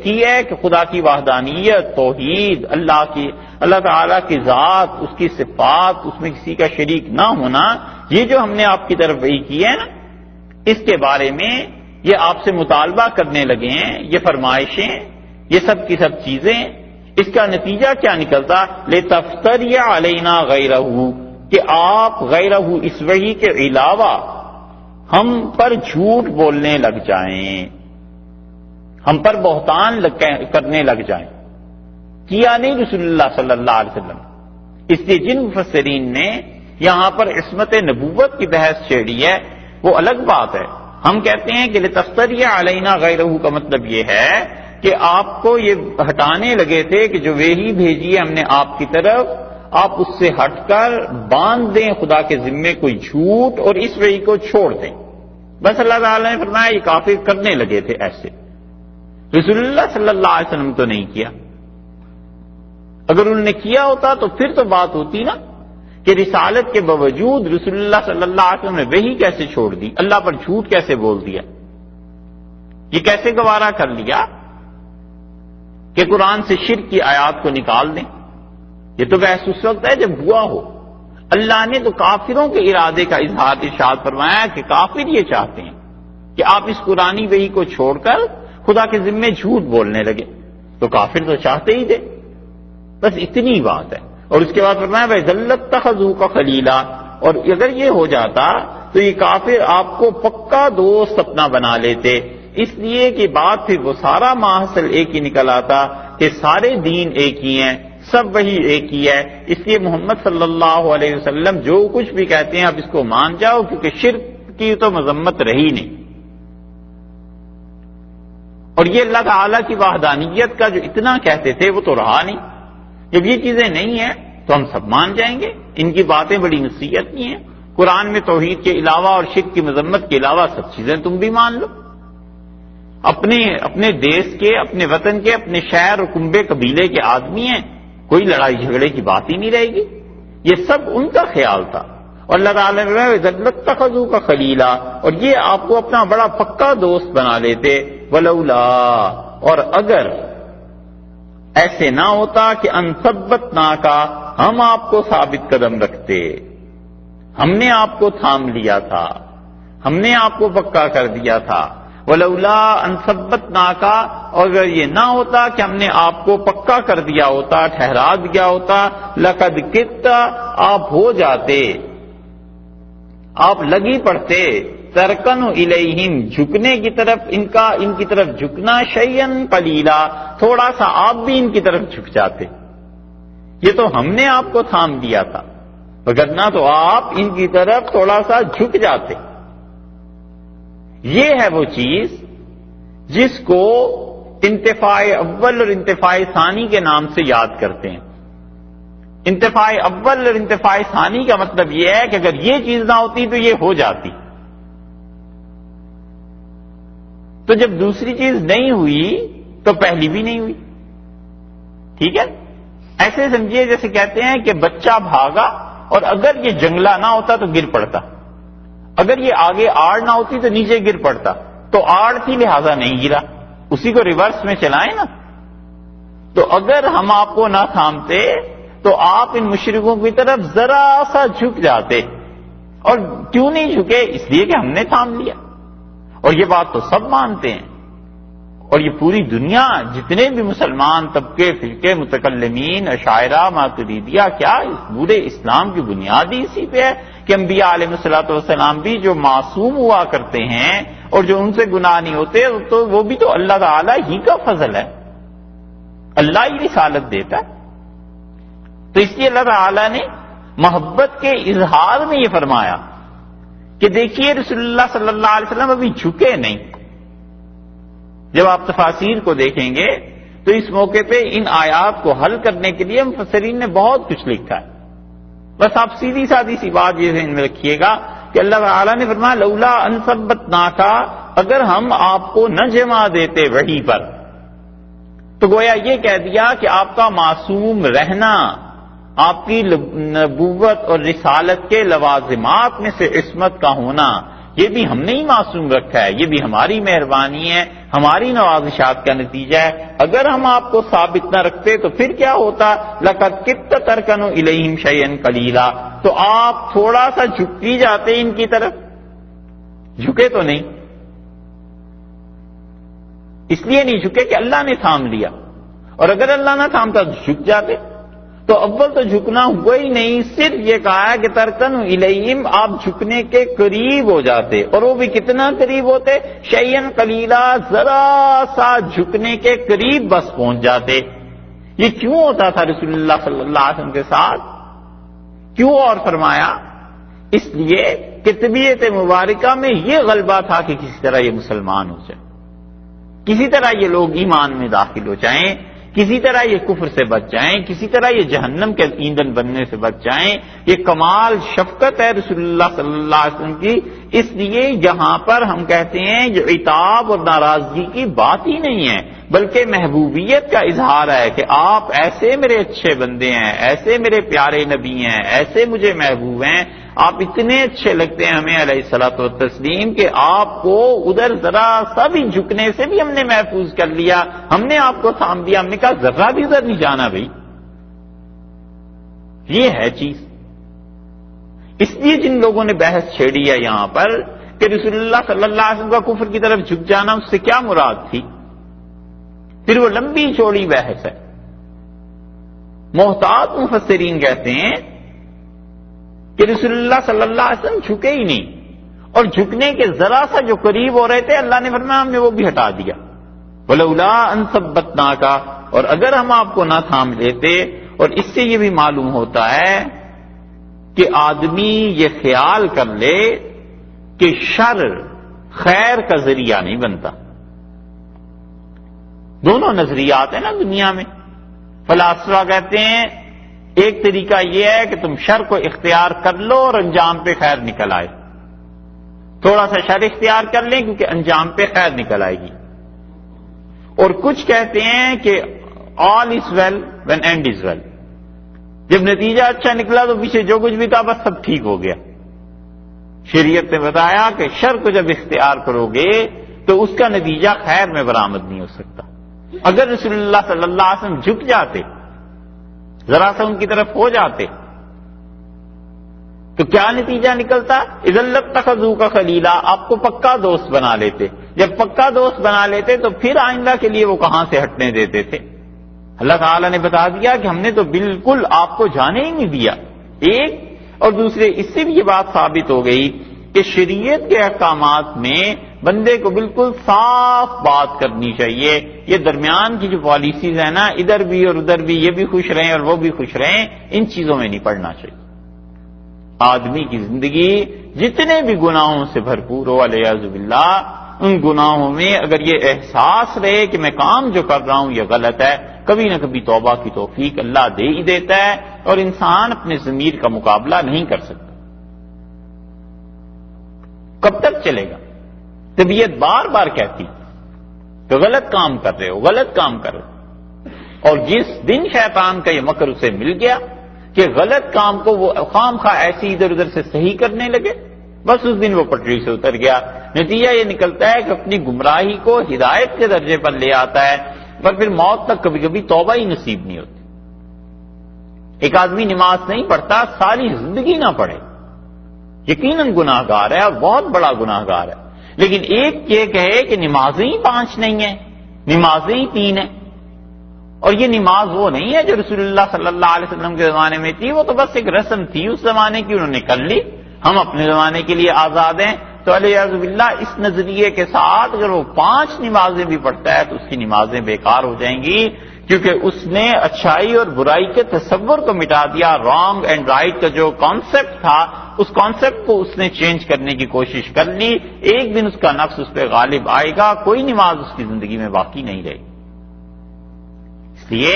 Speaker 1: کی ہے کہ خدا کی وحدانیت، توحید، اللہ تعالیٰ کی ذات، اس کی صفات، اس میں کسی کا شریک نہ ہونا، یہ جو ہم نے آپ کی طرف وحی کی ہے نا اس کے بارے میں یہ آپ سے مطالبہ کرنے لگے ہیں، یہ فرمائشیں، یہ سب کی سب چیزیں، اس کا نتیجہ کیا نکلتا؟ لِتَفْتَرِيَ عَلَيْنَا غَيْرَهُ کہ آپ غیرہ اس وحی کے علاوہ ہم پر جھوٹ بولنے لگ جائیں، ہم پر بہتان کرنے لگ جائیں۔ کیا نہیں رسول اللہ صلی اللہ علیہ وسلم۔ اس لیے جن مفسرین نے یہاں پر عصمت نبوت کی بحث چھیڑی ہے وہ الگ بات ہے، ہم کہتے ہیں کہ لِتَفْتَرِيَ عَلَيْنَا غَيْرَهُ کا مطلب یہ ہے کہ آپ کو یہ ہٹانے لگے تھے کہ جو وحی بھیجی ہے ہم نے آپ کی طرف آپ اس سے ہٹ کر باندھ دیں خدا کے ذمے کوئی جھوٹ اور اس وحی کو چھوڑ دیں۔ بس اللہ تعالیٰ نے فرمایا یہ کافر کرنے لگے تھے ایسے، رسول اللہ صلی اللہ علیہ وسلم تو نہیں کیا۔ اگر انہوں نے کیا ہوتا تو پھر تو بات ہوتی نا کہ رسالت کے باوجود رسول اللہ صلی اللہ علیہ وسلم نے وحی کیسے چھوڑ دی، اللہ پر جھوٹ کیسے بول دیا، یہ کیسے گوارا کر لیا کہ قرآن سے شرک کی آیات کو نکال دیں۔ یہ تو بحث اس وقت ہے جب ہوا ہو۔ اللہ نے تو کافروں کے ارادے کا اظہار ارشاد فرمایا کہ کافر یہ چاہتے ہیں کہ آپ اس قرآنی وحی کو چھوڑ کر خدا کے ذمے جھوٹ بولنے لگے، تو کافر تو چاہتے ہی تھے، بس اتنی بات ہے۔ اور اس کے بعد فرمایا وَإِذَا اتَّخَذُوكَ خَلِيلًا، اور اگر یہ ہو جاتا تو یہ کافر آپ کو پکا دوست اپنا بنا لیتے، اس لیے کہ بات پھر وہ سارا ماحصل ایک ہی نکل آتا کہ سارے دین ایک ہی ہیں، سب وہی ایک ہی ہے۔ اس لیے محمد صلی اللہ علیہ وسلم جو کچھ بھی کہتے ہیں آپ اس کو مان جاؤ، کیونکہ شرک کی تو مذمت رہی نہیں۔ اور یہ اللہ تعالیٰ کی وحدانیت کا جو اتنا کہتے تھے وہ تو رہا نہیں۔ جب یہ چیزیں نہیں ہیں تو ہم سب مان جائیں گے، ان کی باتیں بڑی نصیحت کی ہیں۔ قرآن میں توحید کے علاوہ اور شرک کی مذمت کے علاوہ سب چیزیں تم بھی مان لو۔ اپنے دیش کے، اپنے وطن کے، اپنے شہر اور کنبے قبیلے کے آدمی ہیں، کوئی لڑائی جھگڑے کی بات ہی نہیں رہے گی۔ یہ سب ان کا خیال تھا۔ اور اللہ تعالیٰ نے وَإِذَا اتَّخَذُوكَ خَلِيلًا، اور یہ آپ کو اپنا بڑا پکا دوست بنا لیتے۔ وَلَوْلَا، اور اگر ایسے نہ ہوتا کہ ان ثبتناک، ہم آپ کو ثابت قدم رکھتے، ہم نے آپ کو تھام لیا تھا، ہم نے آپ کو پکا کر دیا تھا۔ ولولا ان ثبتناک، اور اگر یہ نہ ہوتا کہ ہم نے آپ کو پکا کر دیا ہوتا، ٹھہرا دیا ہوتا، لقد کدت، آپ ہو جاتے، آپ لگی پڑتے، ترکن الیہم، جھکنے کی طرف ان کی طرف جھکنا، شیئن قلیلا، تھوڑا سا آپ بھی ان کی طرف جھک جاتے۔ یہ تو ہم نے آپ کو تھام دیا تھا، وگرنہ تو آپ ان کی طرف تھوڑا سا جھک جاتے۔ یہ ہے وہ چیز جس کو انتفاع اول اور انتفاع ثانی کے نام سے یاد کرتے ہیں۔ انتفاع اول اور انتفاع ثانی کا مطلب یہ ہے کہ اگر یہ چیز نہ ہوتی تو یہ ہو جاتی، تو جب دوسری چیز نہیں ہوئی تو پہلی بھی نہیں ہوئی۔ ٹھیک ہے، ایسے سمجھیے جیسے کہتے ہیں کہ بچہ بھاگا اور اگر یہ جنگلہ نہ ہوتا تو گر پڑتا، اگر یہ آگے آڑ نہ ہوتی تو نیچے گر پڑتا، تو آڑ تھی لہذا نہیں گرا، اسی کو ریورس میں چلائیں نا۔ تو اگر ہم آپ کو نہ تھامتے تو آپ ان مشرکوں کی طرف ذرا سا جھک جاتے، اور کیوں نہیں جھکے؟ اس لیے کہ ہم نے تھام لیا۔ اور یہ بات تو سب مانتے ہیں، اور یہ پوری دنیا، جتنے بھی مسلمان طبقے، فرقے، متکلمین، اشاعرہ، ماتریدیہ، کیا اس پورے اسلام کی بنیاد ہی اسی پہ ہے کہ انبیاء علیہ الصلوۃ والسلام بھی جو معصوم ہوا کرتے ہیں اور جو ان سے گناہ نہیں ہوتے، تو وہ بھی تو اللہ تعالیٰ ہی کا فضل ہے، اللہ ہی رسالت دیتا ہے۔ تو اس لیے اللہ تعالیٰ نے محبت کے اظہار میں یہ فرمایا کہ دیکھیے رسول اللہ صلی اللہ علیہ وسلم ابھی جھکے نہیں۔ جب آپ تفاسیر کو دیکھیں گے تو اس موقع پہ ان آیات کو حل کرنے کے لیے مفسرین نے بہت کچھ لکھا ہے۔ بس آپ سیدھی سادی سی بات یہ ذہن میں رکھیے گا کہ اللہ تعالیٰ نے فرمایا لولا ان ثبتناک، اگر ہم آپ کو نہ جمع دیتے وحی پر، تو گویا یہ کہہ دیا کہ آپ کا معصوم رہنا، آپ کی نبوت اور رسالت کے لوازمات میں سے عصمت کا ہونا، یہ بھی ہم نے ہی معصوم رکھا ہے، یہ بھی ہماری مہربانی ہے، ہماری نوازشات کا نتیجہ ہے۔ اگر ہم آپ کو ثابت نہ رکھتے تو پھر کیا ہوتا؟ لقد کدت ترکنوا الیہم شیئا قلیلا، تو آپ تھوڑا سا جھک ہی جاتے ان کی طرف، جھکے تو نہیں۔ اس لیے نہیں جھکے کہ اللہ نے تھام لیا، اور اگر اللہ نہ تھامتا تو جھک جاتے۔ تو اول تو جھکنا ہوا ہی نہیں، صرف یہ کہا ہے کہ ترکنوا الیہم، آپ جھکنے کے قریب ہو جاتے، اور وہ بھی کتنا قریب ہوتے؟ شیئا قلیلا، ذرا سا جھکنے کے قریب بس پہنچ جاتے۔ یہ کیوں ہوتا تھا رسول اللہ صلی اللہ علیہ وسلم کے ساتھ؟ کیوں؟ اور فرمایا اس لیے کہ طبیعت مبارکہ میں یہ غلبہ تھا کہ کسی طرح یہ مسلمان ہو جائے، کسی طرح یہ لوگ ایمان میں داخل ہو جائیں، کسی طرح یہ کفر سے بچ جائیں، کسی طرح یہ جہنم کے ایندھن بننے سے بچ جائیں. یہ کمال شفقت ہے رسول اللہ صلی اللہ علیہ وسلم کی. اس لیے یہاں پر ہم کہتے ہیں جو عتاب اور ناراضگی کی بات ہی نہیں ہے، بلکہ محبوبیت کا اظہار ہے کہ آپ ایسے میرے اچھے بندے ہیں، ایسے میرے پیارے نبی ہیں، ایسے مجھے محبوب ہیں، آپ اتنے اچھے لگتے ہیں ہمیں علیہ الصلوۃ والتسلیم کہ آپ کو ادھر ذرا سا بھی جھکنے سے بھی ہم نے محفوظ کر لیا، ہم نے آپ کو تھام دیا، ہم نے کہا ذرا بھی ادھر نہیں جانا بھائی. یہ ہے چیز. اس لیے جن لوگوں نے بحث چھیڑی ہے یہاں پر کہ رسول اللہ صلی اللہ علیہ وسلم کا کفر کی طرف جھک جانا اس سے کیا مراد تھی، پھر وہ لمبی چوڑی بحث ہے. محتاط مفسرین کہتے ہیں کہ رسول اللہ صلی اللہ علیہ وسلم جھکے ہی نہیں، اور جھکنے کے ذرا سا جو قریب ہو رہے تھے اللہ نے فرمایا ہم نے وہ بھی ہٹا دیا. وَلَوْلَا أَن ثَبَّتْنَاكَ، اور اگر ہم آپ کو نہ تھام لیتے. اور اس سے یہ بھی معلوم ہوتا ہے کہ آدمی یہ خیال کر لے کہ شر خیر کا ذریعہ نہیں بنتا. دونوں نظریات ہیں نا دنیا میں. فلاسفہ کہتے ہیں ایک طریقہ یہ ہے کہ تم شر کو اختیار کر لو اور انجام پہ خیر نکل آئے. تھوڑا سا شر اختیار کر لیں کیونکہ انجام پہ خیر نکل آئے گی. اور کچھ کہتے ہیں کہ all is well when end is well. جب نتیجہ اچھا نکلا تو پیچھے جو کچھ بھی تھا بس سب ٹھیک ہو گیا. شریعت نے بتایا کہ شر کو جب اختیار کرو گے تو اس کا نتیجہ خیر میں برآمد نہیں ہو سکتا. اگر رسول اللہ صلی اللہ علیہ وسلم جھک جاتے، ذرا سا ان کی طرف ہو جاتے، تو کیا نتیجہ نکلتا؟ اذا لاتخذوک خلیلا، آپ کو پکا دوست بنا لیتے. جب پکا دوست بنا لیتے تو پھر آئندہ کے لیے وہ کہاں سے ہٹنے دیتے تھے؟ اللہ تعالیٰ نے بتا دیا کہ ہم نے تو بالکل آپ کو جانے ہی نہیں دیا. ایک اور دوسرے اس سے بھی یہ بات ثابت ہو گئی کہ شریعت کے احکامات میں بندے کو بالکل صاف بات کرنی چاہیے. یہ درمیان کی جو پالیسیز ہیں نا، ادھر بھی اور ادھر بھی، یہ بھی خوش رہیں اور وہ بھی خوش رہیں، ان چیزوں میں نہیں پڑنا چاہیے. آدمی کی زندگی جتنے بھی گناہوں سے بھرپور ہو والعیاذ باللہ، ان گناہوں میں اگر یہ احساس رہے کہ میں کام جو کر رہا ہوں یہ غلط ہے، کبھی نہ کبھی توبہ کی توفیق اللہ دے ہی دیتا ہے اور انسان اپنے ضمیر کا مقابلہ نہیں کر سکتا. کب تک چلے گا؟ طبیعت بار بار کہتی کہ غلط کام کر رہے ہو، غلط کام کر رہے ہو. اور جس دن شیطان کا یہ مکر اسے مل گیا کہ غلط کام کو وہ خام خواہ ایسی ادھر ادھر سے صحیح کرنے لگے، بس اس دن وہ پٹری سے اتر گیا. نتیجہ یہ نکلتا ہے کہ اپنی گمراہی کو ہدایت کے درجے پر لے آتا ہے، پر پھر موت تک کبھی کبھی توبہ ہی نصیب نہیں ہوتی. ایک آدمی نماز نہیں پڑھتا، ساری زندگی نہ پڑھے، یقیناً گناہ گار ہے اور بہت بڑا گناہ گار ہے. لیکن ایک یہ کہے کہ نمازیں ہی 5 نہیں ہیں، نمازیں ہی 3 ہیں. اور یہ نماز وہ نہیں ہے جو رسول اللہ صلی اللہ علیہ وسلم کے زمانے میں تھی، وہ تو بس ایک رسم تھی اس زمانے کی، انہوں نے کر لی، ہم اپنے زمانے کے لیے آزاد ہیں. تو علیہ باللہ اس نظریے کے ساتھ اگر وہ 5 نمازیں بھی پڑھتا ہے تو اس کی نمازیں بیکار ہو جائیں گی، کیونکہ اس نے اچھائی اور برائی کے تصور کو مٹا دیا. رانگ اینڈ رائٹ کا جو کانسیپٹ تھا اس کانسیپٹ کو اس نے چینج کرنے کی کوشش کر لی. ایک دن اس کا نفس اس پہ غالب آئے گا، کوئی نماز اس کی زندگی میں باقی نہیں رہے گی. اس لیے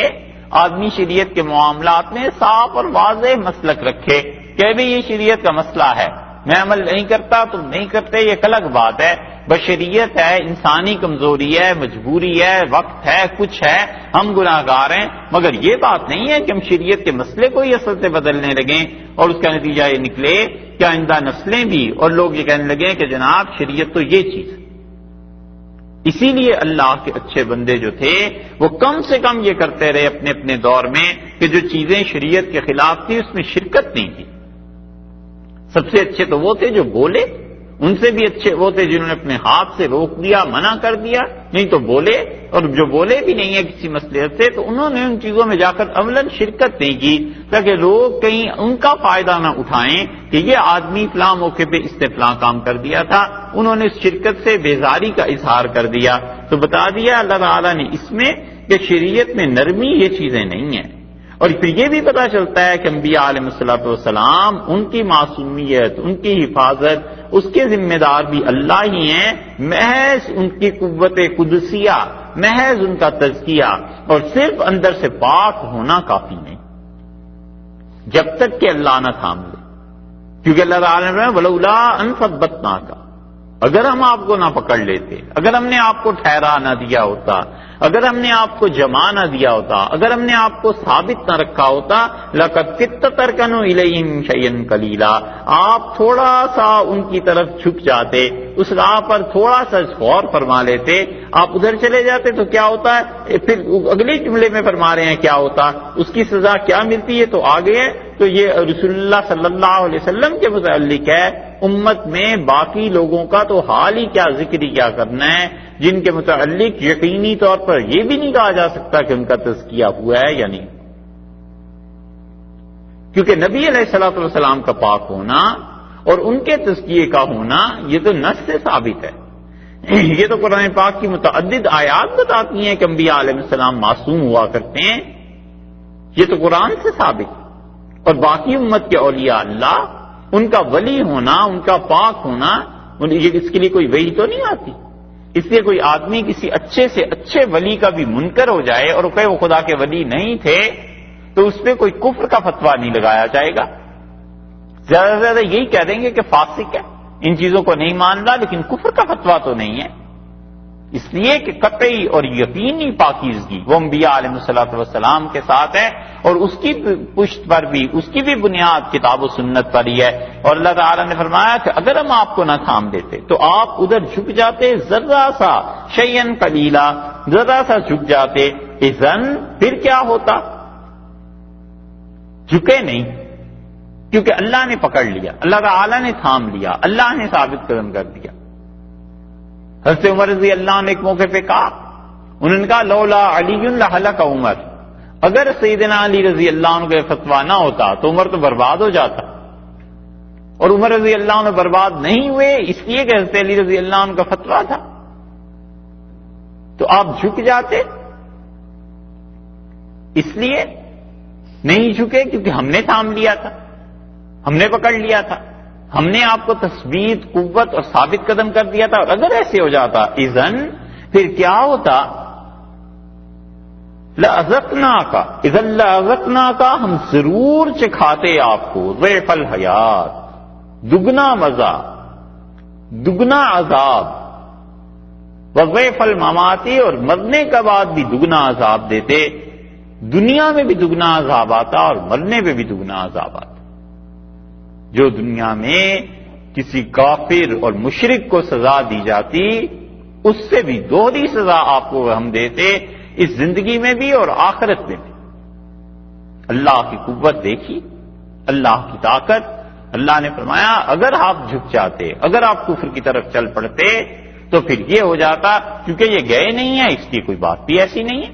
Speaker 1: آدمی شریعت کے معاملات میں صاف اور واضح مسلک رکھے کہ بھی یہ شریعت کا مسئلہ ہے، میں عمل نہیں کرتا، تم نہیں کرتے، یہ ایک الگ بات ہے. بشریت ہے، انسانی کمزوری ہے، مجبوری ہے، وقت ہے، کچھ ہے، ہم گناہ گار ہیں، مگر یہ بات نہیں ہے کہ ہم شریعت کے مسئلے کو ہی اصل سے بدلنے لگیں اور اس کا نتیجہ یہ نکلے کہ آئندہ نسلیں بھی اور لوگ یہ کہنے لگیں کہ جناب شریعت تو یہ چیز ہے. اسی لیے اللہ کے اچھے بندے جو تھے وہ کم سے کم یہ کرتے رہے اپنے اپنے دور میں کہ جو چیزیں شریعت کے خلاف تھی اس میں شرکت نہیں کی. سب سے اچھے تو وہ تھے جو بولے، ان سے بھی اچھے وہ تھے جنہوں نے اپنے ہاتھ سے روک دیا، منع کر دیا، نہیں تو بولے. اور جو بولے بھی نہیں ہے کسی مسئلے سے تو انہوں نے ان چیزوں میں جا کر اولاً شرکت نہیں کی تاکہ لوگ کہیں ان کا فائدہ نہ اٹھائیں کہ یہ آدمی فلاں موقع پہ اس نے فلاں کام کر دیا تھا. انہوں نے اس شرکت سے بیزاری کا اظہار کر دیا. تو بتا دیا اللہ تعالیٰ نے اس میں کہ شریعت میں نرمی یہ چیزیں نہیں ہیں. اور پھر یہ بھی پتا چلتا ہے کہ انبیاء علیہ الصلوۃ والسلام ان کی معصومیت، ان کی حفاظت، اس کے ذمہ دار بھی اللہ ہی ہیں. محض ان کی قوت قدسیہ محض ان کا تزکیہ اور صرف اندر سے پاک ہونا کافی نہیں، جب تک کہ اللہ نہ تھام لے. کیونکہ اللہ تعالیٰ نے ولولا ان ثبتناک، اگر ہم آپ کو نہ پکڑ لیتے، اگر ہم نے آپ کو ٹھہرا نہ دیا ہوتا، اگر ہم نے آپ کو جما نہ دیا ہوتا، اگر ہم نے آپ کو ثابت نہ رکھا ہوتا، لقد کدت ترکنوا الیہم شیئا قلیلا، آپ تھوڑا سا ان کی طرف جھک جاتے، اس راہ پر تھوڑا سا غور فرما لیتے، آپ ادھر چلے جاتے تو کیا ہوتا ہے؟ پھر اگلے جملے میں فرما رہے ہیں کیا ہوتا، اس کی سزا کیا ملتی ہے تو آگے ہے. تو یہ رسول اللہ صلی اللہ علیہ وسلم کے متعلق ہے. امت میں باقی لوگوں کا تو حال ہی کیا، ذکر ہی کیا کرنا ہے، جن کے متعلق یقینی طور پر یہ بھی نہیں کہا جا سکتا کہ ان کا تزکیہ ہوا ہے یا نہیں. کیونکہ نبی علیہ الصلوۃ والسلام کا پاک ہونا اور ان کے تزکیے کا ہونا یہ تو نص سے ثابت ہے. یہ تو قرآن پاک کی متعدد آیات بتاتی ہیں کہ انبیاء علیہ السلام معصوم ہوا کرتے ہیں. یہ تو قرآن سے ثابت. اور باقی امت کے اولیاء اللہ، ان کا ولی ہونا، ان کا پاک ہونا، اس کے لیے کوئی وحی تو نہیں آتی. اس لیے کوئی آدمی کسی اچھے سے اچھے ولی کا بھی منکر ہو جائے اور کہے وہ خدا کے ولی نہیں تھے تو اس پہ کوئی کفر کا فتویٰ نہیں لگایا جائے گا. زیادہ سے زیادہ یہی کہہ دیں گے کہ فاسق ہے، ان چیزوں کو نہیں مان رہا، لیکن کفر کا فتویٰ تو نہیں ہے. اس لیے کہ قطعی اور یقینی پاکیزگی وہ انبیاء علیہ الصلوۃ والسلام کے ساتھ ہے، اور اس کی پشت پر بھی، اس کی بھی بنیاد کتاب و سنت پر ہی ہے. اور اللہ تعالیٰ نے فرمایا کہ اگر ہم آپ کو نہ تھام دیتے تو آپ ادھر جھک جاتے، ذرا سا شیئن قلیلا، ذرا سا جھک جاتے. اذن پھر کیا ہوتا؟ جھکے نہیں، کیونکہ اللہ نے پکڑ لیا، اللہ تعالیٰ نے تھام لیا، اللہ نے ثابت قدم کر دیا. حضرت عمر رضی اللہ عنہ ایک موقع پہ کہا، انہوں نے کہا لولا علی لہلک عمر، اگر سیدنا علی رضی اللہ عنہ کا فتویٰ نہ ہوتا تو عمر تو برباد ہو جاتا. اور عمر رضی اللہ عنہ برباد نہیں ہوئے اس لیے کہ حضرت علی رضی اللہ عنہ کا فتویٰ تھا. تو آپ جھک جاتے، اس لیے نہیں جھکے کیونکہ ہم نے تھام لیا تھا، ہم نے پکڑ لیا تھا، ہم نے آپ کو تثبیت، قوت اور ثابت قدم کر دیا تھا. اور اگر ایسے ہو جاتا اذن پھر کیا ہوتا؟ لَأَذَقْنَاكَ اِذًا لَأَذَقْنَاكَ، ہم ضرور چکھاتے آپ کو ضِعْفَ الحیات، دگنا مزہ، دگنا عذاب، وضِعْفَ الممات، اور مرنے کے بعد بھی دگنا عذاب دیتے. دنیا میں بھی دگنا عذاب آتا اور مرنے پہ بھی دگنا عذاب آتا. جو دنیا میں کسی کافر اور مشرک کو سزا دی جاتی، اس سے بھی دوہری سزا آپ کو ہم دیتے، اس زندگی میں بھی اور آخرت میں بھی. اللہ کی قوت دیکھی، اللہ کی طاقت. اللہ نے فرمایا اگر آپ جھک جاتے، اگر آپ کفر کی طرف چل پڑتے تو پھر یہ ہو جاتا. کیونکہ یہ گئے نہیں ہیں اس کی کوئی بات بھی ایسی نہیں ہے.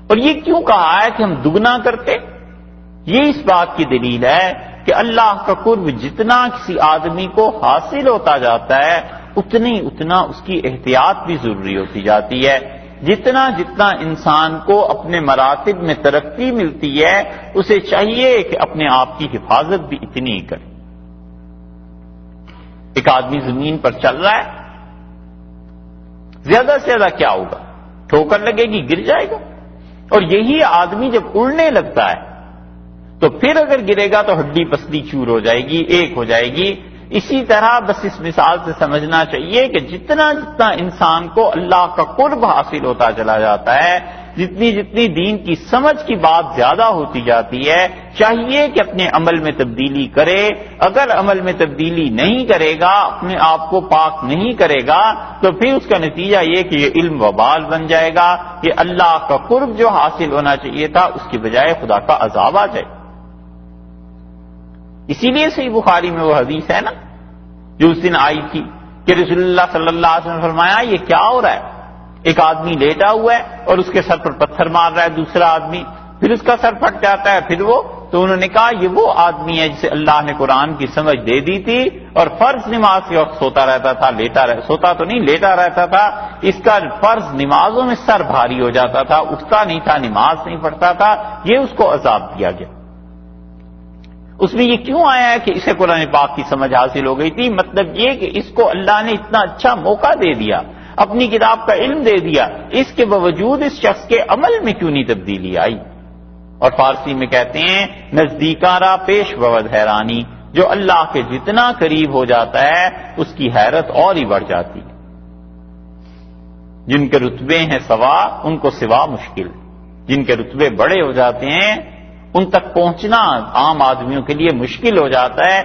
Speaker 1: اور یہ کیوں کہا ہے کہ ہم دگنا کرتے؟ یہ اس بات کی دلیل ہے کہ اللہ کا قرب جتنا کسی آدمی کو حاصل ہوتا جاتا ہے اتنا اس کی احتیاط بھی ضروری ہوتی جاتی ہے. جتنا انسان کو اپنے مراتب میں ترقی ملتی ہے اسے چاہیے کہ اپنے آپ کی حفاظت بھی اتنی ہی کرے. ایک آدمی زمین پر چل رہا ہے، زیادہ سے زیادہ کیا ہوگا؟ ٹھوکر لگے گی، گر جائے گا. اور یہی آدمی جب اڑنے لگتا ہے تو پھر اگر گرے گا تو ہڈی پسلی چور ہو جائے گی، ایک ہو جائے گی. اسی طرح بس اس مثال سے سمجھنا چاہیے کہ جتنا انسان کو اللہ کا قرب حاصل ہوتا چلا جاتا ہے، جتنی دین کی سمجھ کی بات زیادہ ہوتی جاتی ہے، چاہیے کہ اپنے عمل میں تبدیلی کرے. اگر عمل میں تبدیلی نہیں کرے گا، اپنے آپ کو پاک نہیں کرے گا، تو پھر اس کا نتیجہ یہ کہ یہ علم وبال بن جائے گا. یہ اللہ کا قرب جو حاصل ہونا چاہیے تھا اس کی بجائے خدا کا عذاب آ جائے. اسی لیے صحیح بخاری میں وہ حدیث ہے نا جو اس دن آئی تھی کہ رسول اللہ صلی اللہ علیہ وسلم نے فرمایا یہ کیا ہو رہا ہے؟ ایک آدمی لیٹا ہوا ہے اور اس کے سر پر پتھر مار رہا ہے دوسرا آدمی، پھر اس کا سر پھٹ جاتا ہے. پھر وہ تو انہوں نے کہا یہ وہ آدمی ہے جسے اللہ نے قرآن کی سمجھ دے دی تھی اور فرض نماز کے وقت سوتا رہتا تھا، سوتا تو نہیں لیٹا رہتا تھا. اس کا فرض نمازوں میں سر بھاری ہو جاتا تھا، اٹھتا نہیں تھا، نماز نہیں پڑھتا تھا. یہ اس کو عذاب دیا گیا. اس میں یہ کیوں آیا ہے کہ اسے قرآن پاک کی سمجھ حاصل ہو گئی تھی؟ مطلب یہ کہ اس کو اللہ نے اتنا اچھا موقع دے دیا، اپنی کتاب کا علم دے دیا، اس کے باوجود اس شخص کے عمل میں کیوں نہیں تبدیلی آئی؟ اور فارسی میں کہتے ہیں نزدیکارا پیش بود حیرانی، جو اللہ کے جتنا قریب ہو جاتا ہے اس کی حیرت اور ہی بڑھ جاتی ہے۔ جن کے رتبے ہیں سوا ان کو سوا مشکل، جن کے رتبے بڑے ہو جاتے ہیں ان تک پہنچنا عام آدمیوں کے لیے مشکل ہو جاتا ہے۔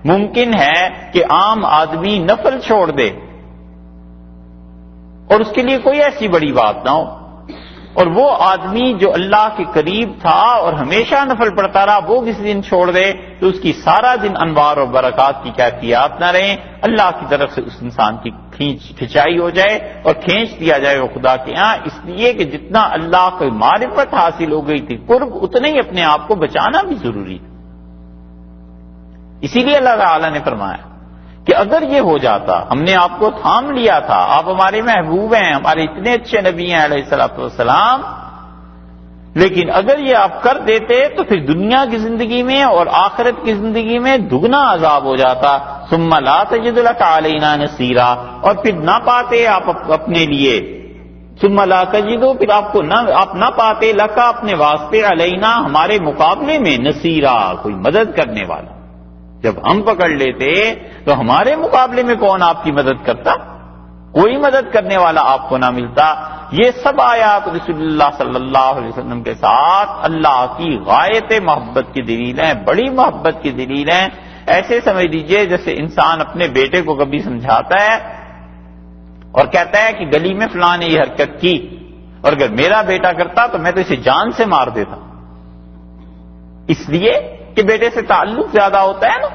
Speaker 1: ممکن ہے کہ عام آدمی نفل چھوڑ دے اور اس کے لیے کوئی ایسی بڑی بات نہ ہو، اور وہ آدمی جو اللہ کے قریب تھا اور ہمیشہ نفل پڑھتا رہا وہ کسی دن چھوڑ دے تو اس کی سارا دن انوار اور برکات کی کیفیات نہ رہیں، اللہ کی طرف سے اس انسان کی کھنچائی ہو جائے اور کھینچ دیا جائے وہ خدا کے ہاں، اس لیے کہ جتنا اللہ کو معرفت حاصل ہو گئی تھی قرب، اتنا ہی اپنے آپ کو بچانا بھی ضروری ہے۔ اسی لیے اللہ تعالیٰ نے فرمایا کہ اگر یہ ہو جاتا، ہم نے آپ کو تھام لیا تھا، آپ ہمارے محبوب ہیں، ہمارے اتنے اچھے نبی ہیں علیہ الصلوۃ والسلام، لیکن اگر یہ آپ کر دیتے تو پھر دنیا کی زندگی میں اور آخرت کی زندگی میں دگنا عذاب ہو جاتا۔ ثم لا تجد لك علینا نصیرا، اور پھر نہ پاتے آپ اپنے لیے، ثم لا تجدو، پھر آپ نہ پاتے لکا اپنے واسطے، علینا ہمارے مقابلے میں، نصیرا کوئی مدد کرنے والا۔ جب ہم پکڑ لیتے تو ہمارے مقابلے میں کون آپ کی مدد کرتا؟ کوئی مدد کرنے والا آپ کو نہ ملتا۔ یہ سب آیات رسول اللہ صلی اللہ علیہ وسلم کے ساتھ اللہ کی غایت محبت کی دلیل ہیں، بڑی محبت کی دلیل ہیں۔ ایسے سمجھ لیجئے جیسے انسان اپنے بیٹے کو کبھی سمجھاتا ہے اور کہتا ہے کہ گلی میں فلاں نے یہ حرکت کی اور اگر میرا بیٹا کرتا تو میں تو اسے جان سے مار دیتا، اس لیے کہ بیٹے سے تعلق زیادہ ہوتا ہے نا،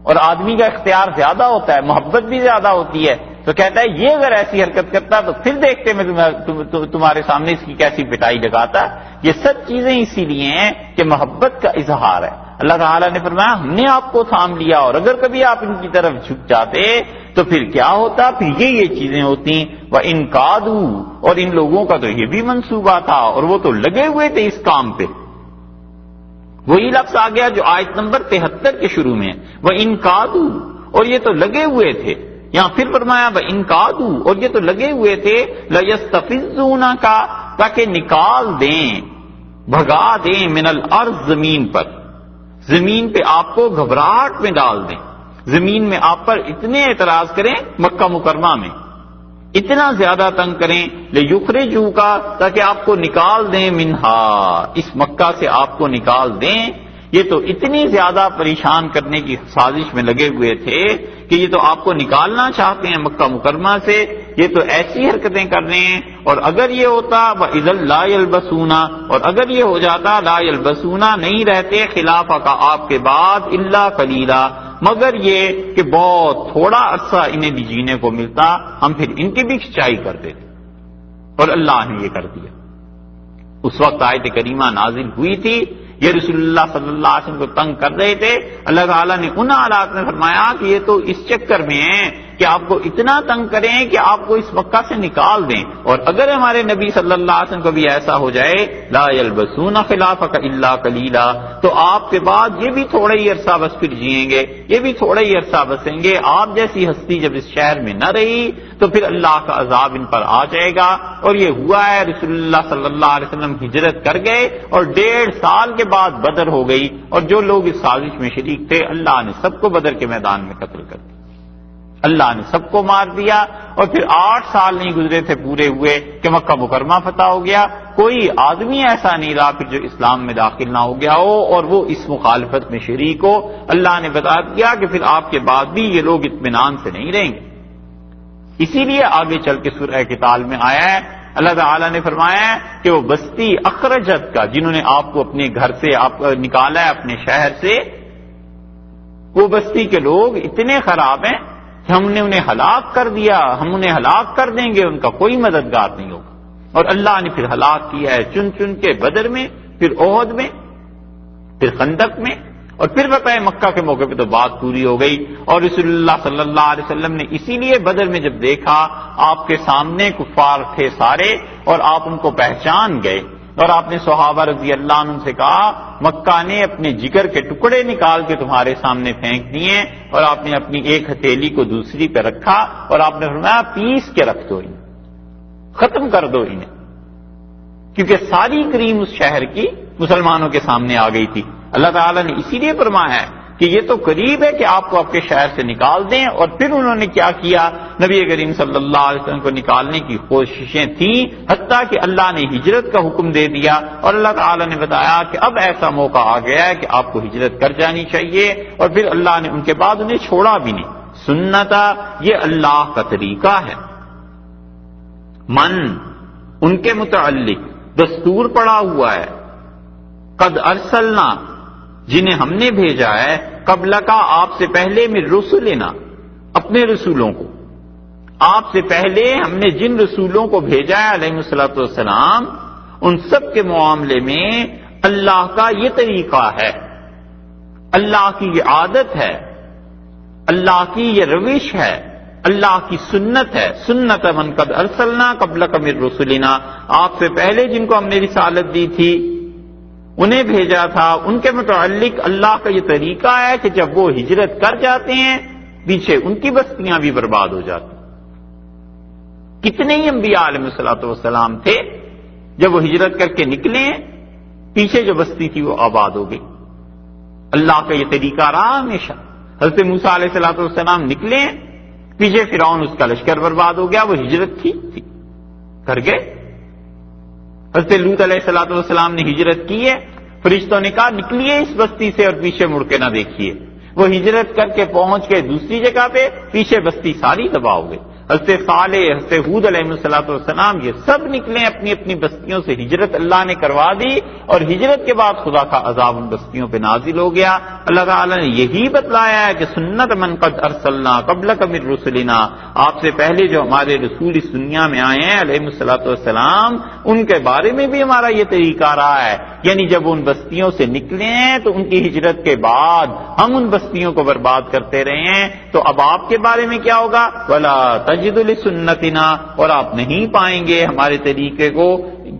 Speaker 1: اور آدمی کا اختیار زیادہ ہوتا ہے، محبت بھی زیادہ ہوتی ہے، تو کہتا ہے یہ اگر ایسی حرکت کرتا تو پھر دیکھتے میں تمہارے سامنے اس کی کیسی پٹائی لگاتا۔ یہ سب چیزیں اسی لیے ہیں کہ محبت کا اظہار ہے۔ اللہ تعالیٰ نے فرمایا ہم نے آپ کو تھام لیا، اور اگر کبھی آپ ان کی طرف جھک جاتے تو پھر کیا ہوتا؟ پھر یہ چیزیں ہوتی۔ وَإِن كَادُوا، اور ان لوگوں کا تو یہ بھی منصوبہ تھا اور وہ تو لگے ہوئے تھے اس کام پہ۔ وہی لفظ آ گیا جو آیت نمبر 73 کے شروع میں، وَإِن كَادُوا، اور یہ تو لگے ہوئے تھے۔ یہاں پھر فرمایا وَإِن كَادُوا، اور یہ تو لگے ہوئے تھے، لَيَسْتَفِزُّونَكَ، تاکہ نکال دیں، بھگا دیں، من الارض، زمین پر، زمین پہ آپ کو گھبراہٹ میں ڈال دیں، زمین میں آپ پر اتنے اعتراض کریں، مکہ مکرمہ میں اتنا زیادہ تنگ کریں، لِيُخْرِجُوكَ، تاکہ آپ کو نکال دیں، منہا، اس مکہ سے آپ کو نکال دیں۔ یہ تو اتنی زیادہ پریشان کرنے کی سازش میں لگے ہوئے تھے کہ یہ تو آپ کو نکالنا چاہتے ہیں مکہ مکرمہ سے، یہ تو ایسی حرکتیں کر رہے ہیں۔ اور اگر یہ ہوتا وَإِذًا لَا يَلْبَسُونَ، اور اگر یہ ہو جاتا لَا يَلْبَسُونَ، نہیں رہتے خلافہ کا آپ کے بعد، إِلَّا قَلِيلًا، مگر یہ کہ بہت تھوڑا عرصہ انہیں بھی جینے کو ملتا، ہم پھر ان کی بھی کھچائی کرتے تھے، اور اللہ نے یہ کر دیا۔ اس وقت آیت کریمہ نازل ہوئی تھی، یہ رسول اللہ صلی اللہ علیہ وسلم کو تنگ کر رہے تھے۔ اللہ تعالیٰ نے ان حالات میں فرمایا کہ یہ تو اس چکر میں ہیں کہ آپ کو اتنا تنگ کریں کہ آپ کو اس مکہ سے نکال دیں، اور اگر ہمارے نبی صلی اللہ علیہ وسلم کو بھی ایسا ہو جائے لا يلبسون خلافك الا قليلا، تو آپ کے بعد یہ بھی تھوڑا ہی عرصہ بس پھر جئیں گے، یہ بھی تھوڑا ہی عرصہ بسیں گے، آپ جیسی ہستی جب اس شہر میں نہ رہی تو پھر اللہ کا عذاب ان پر آ جائے گا۔ اور یہ ہوا ہے، رسول اللہ صلی اللہ علیہ وسلم ہجرت کر گئے اور 1.5 سال کے بعد بدر ہو گئی، اور جو لوگ اس سازش میں شریک تھے اللہ نے سب کو بدر کے میدان میں قتل کر دیا، اللہ نے سب کو مار دیا۔ اور پھر 8 سال نہیں گزرے تھے پورے ہوئے کہ مکہ مکرمہ فتح ہو گیا، کوئی آدمی ایسا نہیں رہا پھر جو اسلام میں داخل نہ ہو گیا ہو اور وہ اس مخالفت میں شریک ہو۔ اللہ نے بتا دیا کہ پھر آپ کے بعد بھی یہ لوگ اطمینان سے نہیں رہیں گے۔ اسی لیے آگے چل کے سورہ قتال میں آیا ہے، اللہ تعالیٰ نے فرمایا ہے کہ وہ بستی اخرجت کا، جنہوں نے آپ کو اپنے گھر سے آپ نکالا ہے، اپنے شہر سے، وہ بستی کے لوگ اتنے خراب ہیں کہ ہم نے انہیں ہلاک کر دیا، ہم انہیں ہلاک کر دیں گے، ان کا کوئی مددگار نہیں ہوگا۔ اور اللہ نے پھر ہلاک کیا ہے چن چن کے، بدر میں، پھر احد میں، پھر خندق میں، اور پھر بتائے مکہ کے موقع پہ تو بات پوری ہو گئی۔ اور رسول اللہ صلی اللہ علیہ وسلم نے اسی لیے بدر میں جب دیکھا آپ کے سامنے کفار تھے سارے اور آپ ان کو پہچان گئے، اور آپ نے صحابہ رضی اللہ عنہ سے کہا مکہ نے اپنے جگر کے ٹکڑے نکال کے تمہارے سامنے پھینک دیے، اور آپ نے اپنی ایک ہتھیلی کو دوسری پہ رکھا اور آپ نے فرمایا پیس کے رکھ دو انہیں، ختم کر دو انہیں، کیونکہ ساری کریم اس شہر کی مسلمانوں کے سامنے آ گئی تھی۔ اللہ تعالیٰ نے اسی لیے فرمایا ہے کہ یہ تو قریب ہے کہ آپ کو آپ کے شہر سے نکال دیں، اور پھر انہوں نے کیا کیا، نبی کریم صلی اللہ علیہ وسلم کو نکالنے کی کوششیں تھیں، حتیٰ کہ اللہ نے ہجرت کا حکم دے دیا، اور اللہ تعالیٰ نے بتایا کہ اب ایسا موقع آ گیا ہے کہ آپ کو ہجرت کر جانی چاہیے، اور پھر اللہ نے ان کے بعد انہیں چھوڑا بھی نہیں۔ سنتا یہ اللہ کا طریقہ ہے، من ان کے متعلق دستور پڑا ہوا ہے، قد ارسلنا جنہیں ہم نے بھیجا ہے، قبل کا آپ سے پہلے من رسلنا اپنے رسولوں کو، آپ سے پہلے ہم نے جن رسولوں کو بھیجا ہے علیہ الصلوۃ والسلام، ان سب کے معاملے میں اللہ کا یہ طریقہ ہے، اللہ کی یہ عادت ہے، اللہ کی یہ روش ہے، اللہ کی سنت ہے۔ سنت من قد ارسلنا قبلک من رسلنا، آپ سے پہلے جن کو ہم نے رسالت دی تھی، انہیں بھیجا تھا، ان کے متعلق اللہ کا یہ طریقہ ہے کہ جب وہ ہجرت کر جاتے ہیں پیچھے ان کی بستیاں بھی برباد ہو جاتی۔ کتنے ہی انبیاء علیہ الصلوۃ والسلام تھے، جب وہ ہجرت کر کے نکلے پیچھے جو بستی تھی وہ آباد ہو گئی۔ اللہ کا یہ طریقہ رہا ہمیشہ۔ حضرت موسیٰ علیہ الصلوۃ والسلام نکلے، پیچھے فرعون اس کا لشکر برباد ہو گیا، وہ ہجرت تھی کر گئے۔ حضرت لوط علیہ الصلوۃ والسلام نے ہجرت کی ہے، فرشتوں نے کہا نکلیے اس بستی سے اور پیچھے مڑ کے نہ دیکھیے، وہ ہجرت کر کے پہنچ گئے دوسری جگہ پہ، پیچھے بستی ساری تباہ ہو گئی۔ حضرت صالح، حضرت ہود علیہ الصلوۃ والسلام یہ سب نکلے اپنی اپنی بستیوں سے، ہجرت اللہ نے کروا دی، اور ہجرت کے بعد خدا کا عذاب ان بستیوں پہ نازل ہو گیا۔ اللہ تعالیٰ نے یہی بتلایا ہے کہ سنت من قد ارسلنا قبلک من رسلنا، آپ سے پہلے جو ہمارے رسول اس دنیا میں آئے ہیں علیہ الصلوۃ والسلام، ان کے بارے میں بھی ہمارا یہ طریقہ رہا ہے، یعنی جب ان بستیوں سے نکلے ہیں تو ان کی ہجرت کے بعد ہم ان بستیوں کو برباد کرتے رہے ہیں، تو اب آپ کے بارے میں کیا ہوگا، وَلَا تَجِدُ لِسُنَّتِنَا، اور آپ نہیں پائیں گے ہمارے طریقے کو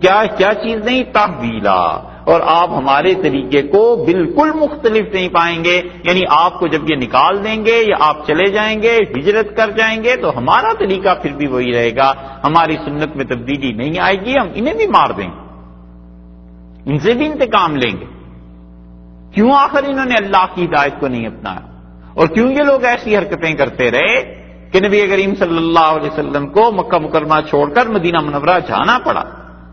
Speaker 1: کیا چیز نہیں، تحویلا، اور آپ ہمارے طریقے کو بالکل مختلف نہیں پائیں گے، یعنی آپ کو جب یہ نکال دیں گے یا آپ چلے جائیں گے ہجرت کر جائیں گے تو ہمارا طریقہ پھر بھی وہی رہے گا، ہماری سنت میں تبدیلی نہیں آئے گی، ہم انہیں بھی مار دیں گے، ان سے بھی انتقام لیں گے۔ کیوں آخر انہوں نے اللہ کی ہدایت کو نہیں اپنایا، اور کیوں یہ لوگ ایسی حرکتیں کرتے رہے کہ نبی کریم صلی اللہ علیہ وسلم کو مکہ مکرمہ چھوڑ کر مدینہ منورہ جانا پڑا؟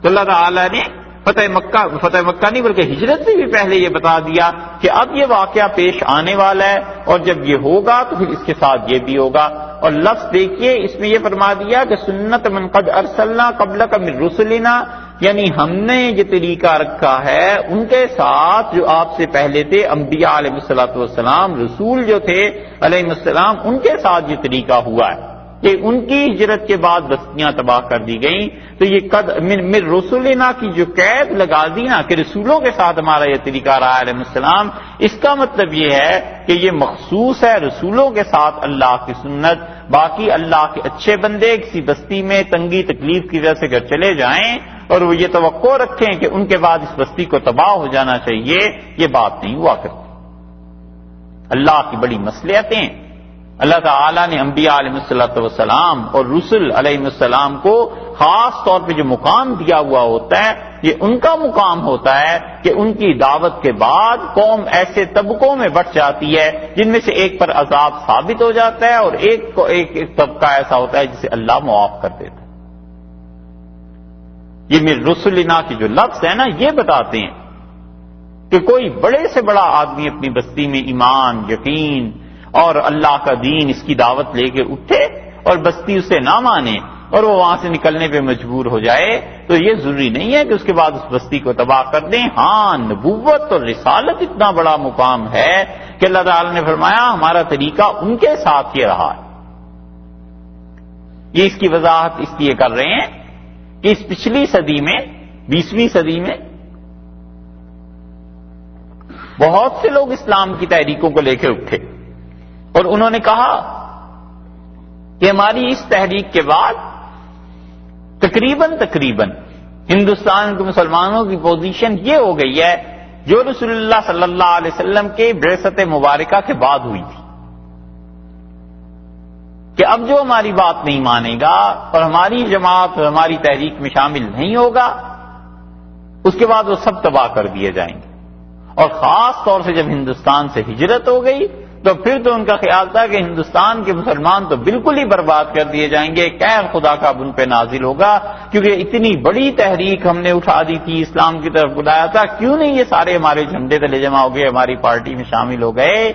Speaker 1: تو اللہ تعالیٰ نے فتح مکہ نہیں بلکہ ہجرت سے بھی پہلے یہ بتا دیا کہ اب یہ واقعہ پیش آنے والا ہے، اور جب یہ ہوگا تو پھر اس کے ساتھ یہ بھی ہوگا۔ اور لفظ دیکھیے اس میں یہ فرما دیا کہ سنت من قد ارسلنا قبلک من رسلنا، یعنی ہم نے یہ طریقہ رکھا ہے ان کے ساتھ جو آپ سے پہلے تھے، انبیاء علیہ الصلوۃ والسلام، رسول جو تھے علیہ السلام، ان کے ساتھ یہ طریقہ ہوا ہے کہ ان کی ہجرت کے بعد بستیاں تباہ کر دی گئیں۔ تو یہ من رسولنا کی جو قید لگا دی نا کہ رسولوں کے ساتھ ہمارا یہ طریقہ رہا علیہ السلام، اس کا مطلب یہ ہے کہ یہ مخصوص ہے رسولوں کے ساتھ اللہ کی سنت، باقی اللہ کے اچھے بندے کسی بستی میں تنگی تکلیف کی وجہ سے اگر چلے جائیں اور وہ یہ توقع رکھیں کہ ان کے بعد اس بستی کو تباہ ہو جانا چاہیے، یہ بات نہیں ہوا کرتی۔ اللہ کی بڑی مصلحتیں اللہ تعالیٰ نے انبیاء علیہ السلام اور رسل علیہ السلام کو خاص طور پہ جو مقام دیا ہوا ہوتا ہے، یہ ان کا مقام ہوتا ہے کہ ان کی دعوت کے بعد قوم ایسے طبقوں میں بٹ جاتی ہے جن میں سے ایک پر عذاب ثابت ہو جاتا ہے، اور ایک طبقہ ایسا ہوتا ہے جسے اللہ معاف کر دیتا ہے۔ یہ من رسلنا کی جو لفظ ہے نا، یہ بتاتے ہیں کہ کوئی بڑے سے بڑا آدمی اپنی بستی میں ایمان، یقین اور اللہ کا دین، اس کی دعوت لے کے اٹھے اور بستی اسے نہ مانے اور وہ وہاں سے نکلنے پہ مجبور ہو جائے، تو یہ ضروری نہیں ہے کہ اس کے بعد اس بستی کو تباہ کر دیں۔ ہاں، نبوت اور رسالت اتنا بڑا مقام ہے کہ اللہ تعالیٰ نے فرمایا ہمارا طریقہ ان کے ساتھ یہ رہا ہے۔ یہ اس کی وضاحت اس لیے کر رہے ہیں کہ اس پچھلی صدی میں، 20ویں صدی میں بہت سے لوگ اسلام کی تحریکوں کو لے کے اٹھے، اور انہوں نے کہا کہ ہماری اس تحریک کے بعد تقریباً ہندوستان کے مسلمانوں کی پوزیشن یہ ہو گئی ہے جو رسول اللہ صلی اللہ علیہ وسلم کے بعثت مبارکہ کے بعد ہوئی تھی کہ اب جو ہماری بات نہیں مانے گا اور ہماری جماعت اور ہماری تحریک میں شامل نہیں ہوگا اس کے بعد وہ سب تباہ کر دیے جائیں گے. اور خاص طور سے جب ہندوستان سے ہجرت ہو گئی تو پھر تو ان کا خیال تھا کہ ہندوستان کے مسلمان تو بالکل ہی برباد کر دیے جائیں گے، قہر خدا کا ان پہ نازل ہوگا، کیونکہ اتنی بڑی تحریک ہم نے اٹھا دی تھی، اسلام کی طرف بلایا تھا، کیوں نہیں یہ سارے ہمارے جھنڈے تلے جمع ہو گئے، ہماری پارٹی میں شامل ہو گئے.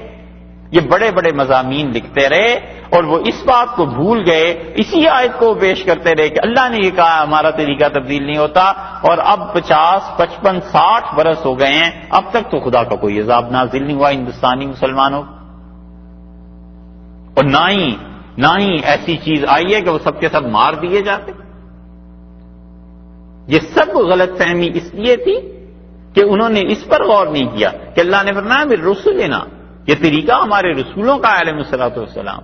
Speaker 1: یہ بڑے بڑے مضامین لکھتے رہے اور وہ اس بات کو بھول گئے، اسی آیت کو پیش کرتے رہے کہ اللہ نے یہ کہا ہمارا طریقہ تبدیل نہیں ہوتا، اور اب 50 55 60 برس ہو گئے ہیں، اب تک تو خدا کا کوئی عذاب نازل نہیں ہوا ہندوستانی مسلمانوں، اور نہ ہی ایسی چیز آئی ہے کہ وہ سب کے سب مار دیے جاتے. یہ سب غلط فہمی اس لیے تھی کہ انہوں نے اس پر غور نہیں کیا کہ اللہ نے فرمایا بالرسلنا، یہ طریقہ ہمارے رسولوں کا علیہ الصلوۃ والسلام.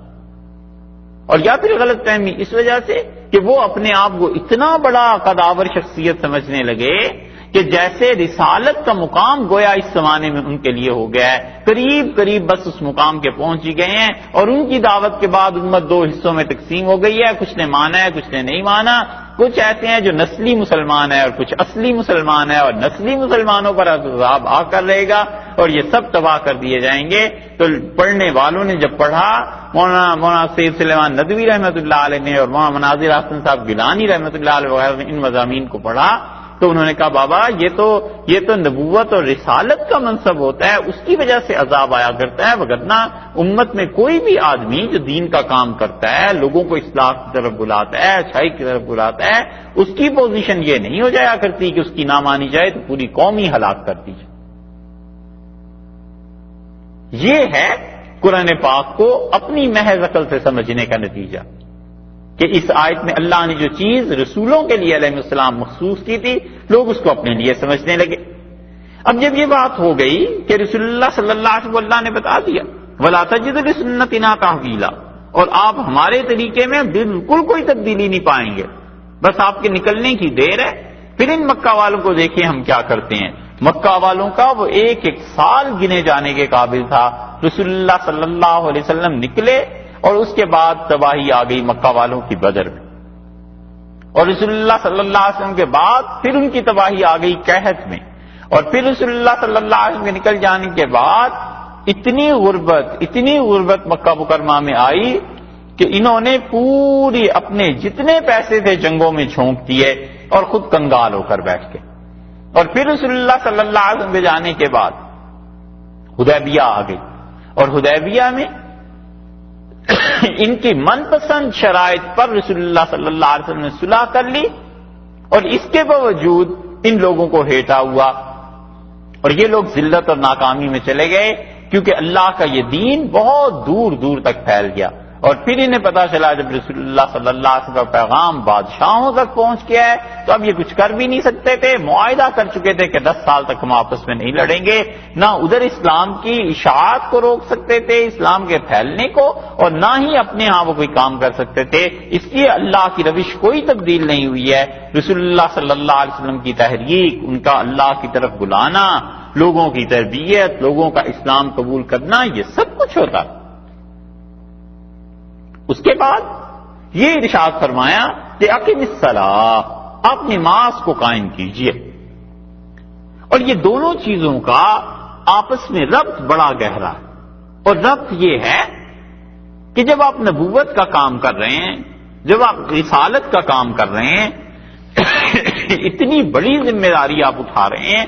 Speaker 1: اور یا پھر غلط فہمی اس وجہ سے کہ وہ اپنے آپ کو اتنا بڑا قداور شخصیت سمجھنے لگے کہ جیسے رسالت کا مقام گویا اس زمانے میں ان کے لیے ہو گیا ہے، قریب بس اس مقام کے پہنچ ہی گئے ہیں. اور ان کی دعوت کے بعد امت 2 حصوں میں تقسیم ہو گئی ہے، کچھ نے مانا ہے کچھ نے نہیں مانا. کچھ ایسے ہیں جو نسلی مسلمان ہیں اور کچھ اصلی مسلمان ہیں، اور نسلی مسلمانوں پر عذاب آ کر رہے گا اور یہ سب تباہ کر دیے جائیں گے. تو پڑھنے والوں نے جب پڑھا، مولانا سید سلیمان ندوی رحمۃ اللہ علیہ نے اور مولانا مناظر حسن صاحب گیلانی رحمۃ اللہ علیہ وغیرہ نے ان مضامین کو پڑھا تو انہوں نے کہا بابا یہ تو نبوت اور رسالت کا منصب ہوتا ہے، اس کی وجہ سے عذاب آیا کرتا ہے، وگرنہ امت میں کوئی بھی آدمی جو دین کا کام کرتا ہے، لوگوں کو اصلاح کی طرف بلاتا ہے، اچھائی کی طرف بلاتا ہے، اس کی پوزیشن یہ نہیں ہو جایا کرتی کہ اس کی نہ مانی جائے تو پوری قوم ہی ہلاک کر دی جائے. یہ ہے قرآن پاک کو اپنی محض عقل سے سمجھنے کا نتیجہ کہ اس آیت میں اللہ نے جو چیز رسولوں کے لیے علیہ السلام مخصوص کی تھی لوگ اس کو اپنے لیے سمجھنے لگے. اب جب یہ بات ہو گئی کہ رسول اللہ صلی اللہ علیہ وسلم اللہ نے بتا دیا وَلَا تَجِدُ لِسُنَّتِنَا تَحْوِيلًا، اور آپ ہمارے طریقے میں بالکل کوئی تبدیلی نہیں پائیں گے، بس آپ کے نکلنے کی دیر ہے. پھر ان مکہ والوں کو دیکھیں ہم کیا کرتے ہیں. مکہ والوں کا وہ ایک سال گنے جانے کے قابل تھا. رسول اللہ صلی اللہ علیہ وسلم نکلے اور اس کے بعد تباہی آ گئی مکہ والوں کی بدر میں، اور رسول اللہ صلی اللہ علیہ وسلم کے بعد پھر ان کی تباہی آ گئی قحط میں، اور پھر رسول اللہ صلی اللہ علیہ وسلم کے نکل جانے کے بعد اتنی غربت مکہ مکرمہ میں آئی کہ انہوں نے پوری اپنے جتنے پیسے تھے جنگوں میں جھونک دیے اور خود کنگال ہو کر بیٹھ گئے. اور پھر رسول اللہ صلی اللہ علیہ وسلم کے جانے کے بعد حدیبیہ آ گئی، اور حدیبیہ میں ان کی من پسند شرائط پر رسول اللہ صلی اللہ علیہ وسلم نے صلح کر لی، اور اس کے باوجود ان لوگوں کو ہیٹا ہوا اور یہ لوگ ذلت اور ناکامی میں چلے گئے، کیونکہ اللہ کا یہ دین بہت دور دور تک پھیل گیا. اور پھر انہیں پتا چلا جب رسول اللہ صلی اللہ علیہ وسلم کا پیغام بادشاہوں تک پہنچ گیا ہے تو اب یہ کچھ کر بھی نہیں سکتے تھے. معاہدہ کر چکے تھے کہ 10 سال تک ہم آپس میں نہیں لڑیں گے، نہ ادھر اسلام کی اشاعت کو روک سکتے تھے، اسلام کے پھیلنے کو، اور نہ ہی اپنے ہاں وہ کوئی کام کر سکتے تھے. اس لیے اللہ کی روش کوئی تبدیل نہیں ہوئی ہے. رسول اللہ صلی اللہ علیہ وسلم کی تحریک، ان کا اللہ کی طرف بلانا، لوگوں کی تربیت، لوگوں کا اسلام قبول کرنا، یہ سب کچھ ہوتا. اس کے بعد یہ ارشاد فرمایا کہ اقم الصلاۃ، آپ نماز کو قائم کیجئے. اور یہ دونوں چیزوں کا آپس میں ربط بڑا گہرا ہے، اور ربط یہ ہے کہ جب آپ نبوت کا کام کر رہے ہیں، جب آپ رسالت کا کام کر رہے ہیں، اتنی بڑی ذمہ داری آپ اٹھا رہے ہیں،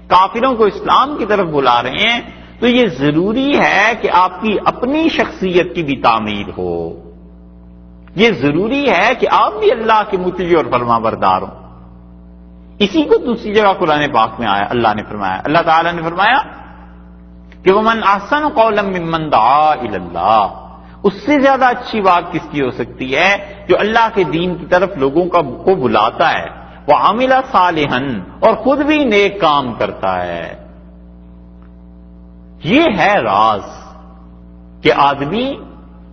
Speaker 1: کافروں کو اسلام کی طرف بلا رہے ہیں، تو یہ ضروری ہے کہ آپ کی اپنی شخصیت کی بھی تعمیر ہو. یہ ضروری ہے کہ آپ بھی اللہ کے مطیع اور فرما بردار ہوں. اسی کو دوسری جگہ قرآن پاک میں آیا، اللہ تعالیٰ نے فرمایا کہ وَمَنْ أَحْسَنُ قَوْلًا مِّمَّنْ دَعَا إِلَى اللَّهِ، اس سے زیادہ اچھی بات کس کی ہو سکتی ہے جو اللہ کے دین کی طرف لوگوں کو بلاتا ہے، وَعَمِلَ صَالِحًا، اور خود بھی نیک کام کرتا ہے. یہ ہے راز کہ آدمی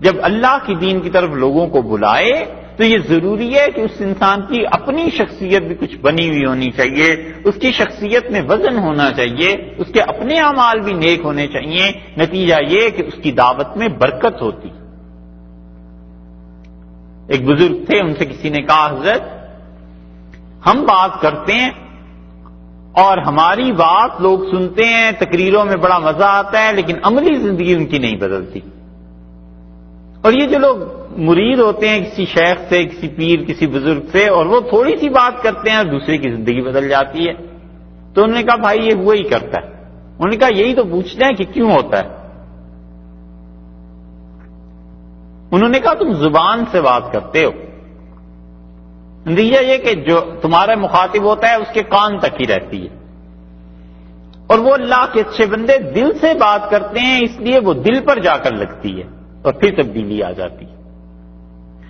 Speaker 1: جب اللہ کی دین کی طرف لوگوں کو بلائے تو یہ ضروری ہے کہ اس انسان کی اپنی شخصیت بھی کچھ بنی ہوئی ہونی چاہیے، اس کی شخصیت میں وزن ہونا چاہیے، اس کے اپنے اعمال بھی نیک ہونے چاہیے، نتیجہ یہ کہ اس کی دعوت میں برکت ہوتی۔ ایک بزرگ تھے، ان سے کسی نے کہا حضرت ہم بات کرتے ہیں اور ہماری بات لوگ سنتے ہیں، تقریروں میں بڑا مزہ آتا ہے، لیکن عملی زندگی ان کی نہیں بدلتی۔ اور یہ جو لوگ مرید ہوتے ہیں کسی شیخ سے، کسی پیر، کسی بزرگ سے، اور وہ تھوڑی سی بات کرتے ہیں اور دوسرے کی زندگی بدل جاتی ہے۔ تو انہوں نے کہا بھائی یہ وہی کرتا ہے۔ انہوں نے کہا یہی تو پوچھتے ہیں کہ کیوں ہوتا ہے؟ انہوں نے کہا تم زبان سے بات کرتے ہو، نتیجہ یہ کہ جو تمہارا مخاطب ہوتا ہے اس کے کان تک ہی رہتی ہے، اور وہ اللہ کے اچھے بندے دل سے بات کرتے ہیں، اس لیے وہ دل پر جا کر لگتی ہے اور پھر تبدیلی آ جاتی ہے۔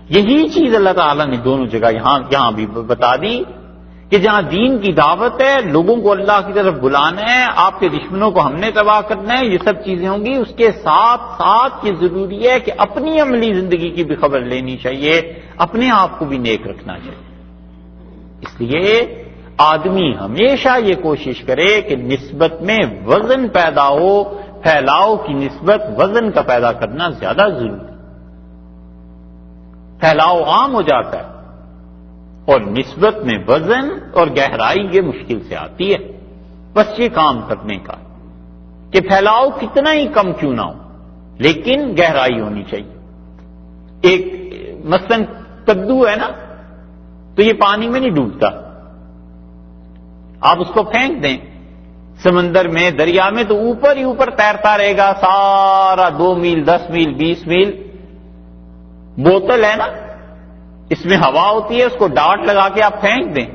Speaker 1: یہی چیز اللہ تعالیٰ نے دونوں جگہ یہاں بھی بتا دی کہ جہاں دین کی دعوت ہے، لوگوں کو اللہ کی طرف بلانا ہے، آپ کے دشمنوں کو ہم نے تباہ کرنا ہے، یہ سب چیزیں ہوں گی، اس کے ساتھ ساتھ یہ ضروری ہے کہ اپنی عملی زندگی کی بھی خبر لینی چاہیے، اپنے آپ کو بھی نیک رکھنا چاہیے۔ اس لیے آدمی ہمیشہ یہ کوشش کرے کہ نسبت میں وزن پیدا ہو، پھیلاؤ کی نسبت وزن کا پیدا کرنا زیادہ ضروری ہے۔ پھیلاؤ عام ہو جاتا ہے اور نسبت میں وزن اور گہرائی یہ مشکل سے آتی ہے۔ بس یہ کام کرنے کا کہ پھیلاؤ کتنا ہی کم کیوں نہ ہو لیکن گہرائی ہونی چاہیے۔ ایک مثلاً کدو ہے نا، تو یہ پانی میں نہیں ڈوبتا، آپ اس کو پھینک دیں سمندر میں، دریا میں، تو اوپر ہی اوپر تیرتا رہے گا سارا 2 میل 10 میل 20 میل۔ بوتل ہے نا، اس میں ہوا ہوتی ہے، اس کو ڈاٹ لگا کے آپ پھینک دیں،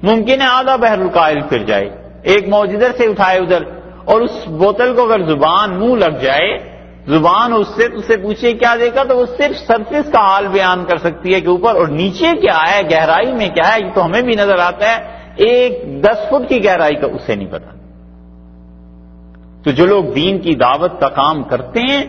Speaker 1: ممکن ہے آدھا بحر الکاہل پھر جائے، ایک موج ادھر سے اٹھائے ادھر، اور اس بوتل کو اگر زبان منہ لگ جائے، زبان اس سے پوچھے کیا دیکھا، تو وہ صرف سرفیس کا حال بیان کر سکتی ہے کہ اوپر اور نیچے کیا ہے، گہرائی میں کیا ہے، یہ تو ہمیں بھی نظر آتا ہے، 10 فٹ کی گہرائی کا اسے نہیں پتا۔ تو جو لوگ دین کی دعوت کا کام کرتے ہیں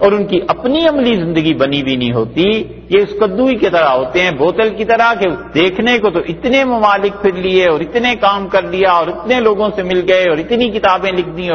Speaker 1: اور ان کی اپنی عملی زندگی بنی بھی نہیں ہوتی، یہ اس کدو ہی کی طرح ہوتے ہیں، بوتل کی طرح، کہ دیکھنے کو تو اتنے ممالک پھر لیے اور اتنے کام کر لیا اور اتنے لوگوں سے مل گئے اور اتنی کتابیں لکھ دی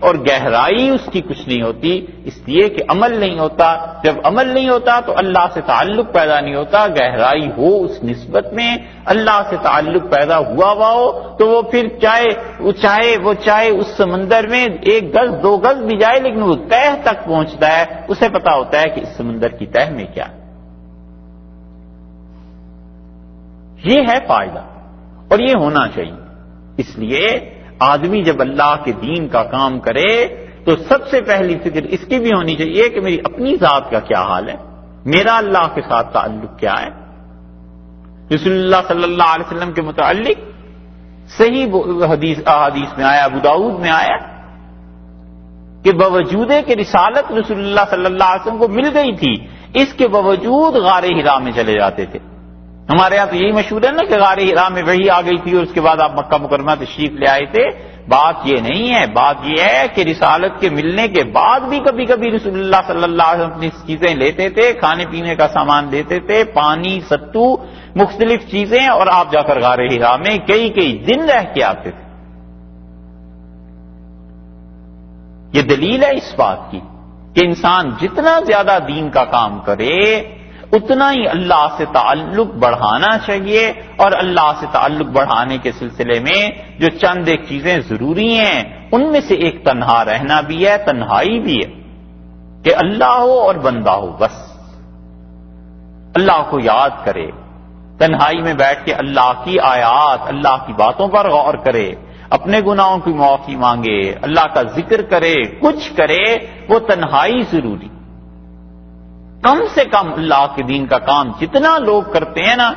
Speaker 1: اور گہرائی اس کی کچھ نہیں ہوتی، اس لیے کہ عمل نہیں ہوتا۔ جب عمل نہیں ہوتا تو اللہ سے تعلق پیدا نہیں ہوتا، گہرائی ہو اس نسبت میں، اللہ سے تعلق پیدا ہوا ہو تو وہ پھر چاہے اس سمندر میں 1 گز 2 گز بھی جائے، لیکن وہ تہ تک پہنچتا ہے، اسے پتا ہوتا ہے کہ اس سمندر کی تہ میں کیا ہے۔ یہ ہے فائدہ اور یہ ہونا چاہیے۔ اس لیے آدمی جب اللہ کے دین کا کام کرے تو سب سے پہلی فکر اس کی بھی ہونی چاہیے کہ میری اپنی ذات کا کیا حال ہے، میرا اللہ کے ساتھ تعلق کیا ہے۔ رسول اللہ صلی اللہ علیہ وسلم کے متعلق صحیح احادیث میں آیا، ابو داؤد میں آیا کہ باوجود کہ رسالت رسول اللہ صلی اللہ علیہ وسلم کو مل گئی تھی، اس کے باوجود غار حرا میں چلے جاتے تھے۔ ہمارے یہاں تو یہی مشہور ہے نا کہ غار حرا میں وحی آ گئی تھی اور اس کے بعد آپ مکہ مکرمہ تشریف لے آئے تھے۔ بات یہ نہیں ہے، بات یہ ہے کہ رسالت کے ملنے کے بعد بھی کبھی کبھی رسول اللہ صلی اللہ علیہ وسلم اپنی چیزیں لیتے تھے، کھانے پینے کا سامان لیتے تھے، پانی، ستو، مختلف چیزیں، اور آپ جا کر غار حرا میں کئی دن رہ کے آتے تھے۔ یہ دلیل ہے اس بات کی کہ انسان جتنا زیادہ دین کا کام کرے اتنا ہی اللہ سے تعلق بڑھانا چاہیے، اور اللہ سے تعلق بڑھانے کے سلسلے میں جو چند ایک چیزیں ضروری ہیں ان میں سے ایک تنہا رہنا بھی ہے، تنہائی بھی ہے، کہ اللہ ہو اور بندہ ہو، بس اللہ کو یاد کرے، تنہائی میں بیٹھ کے اللہ کی آیات، اللہ کی باتوں پر غور کرے، اپنے گناہوں کی معافی مانگے، اللہ کا ذکر کرے، کچھ کرے، وہ تنہائی ضروری۔ کم سے کم اللہ کے دین کا کام جتنا لوگ کرتے ہیں نا،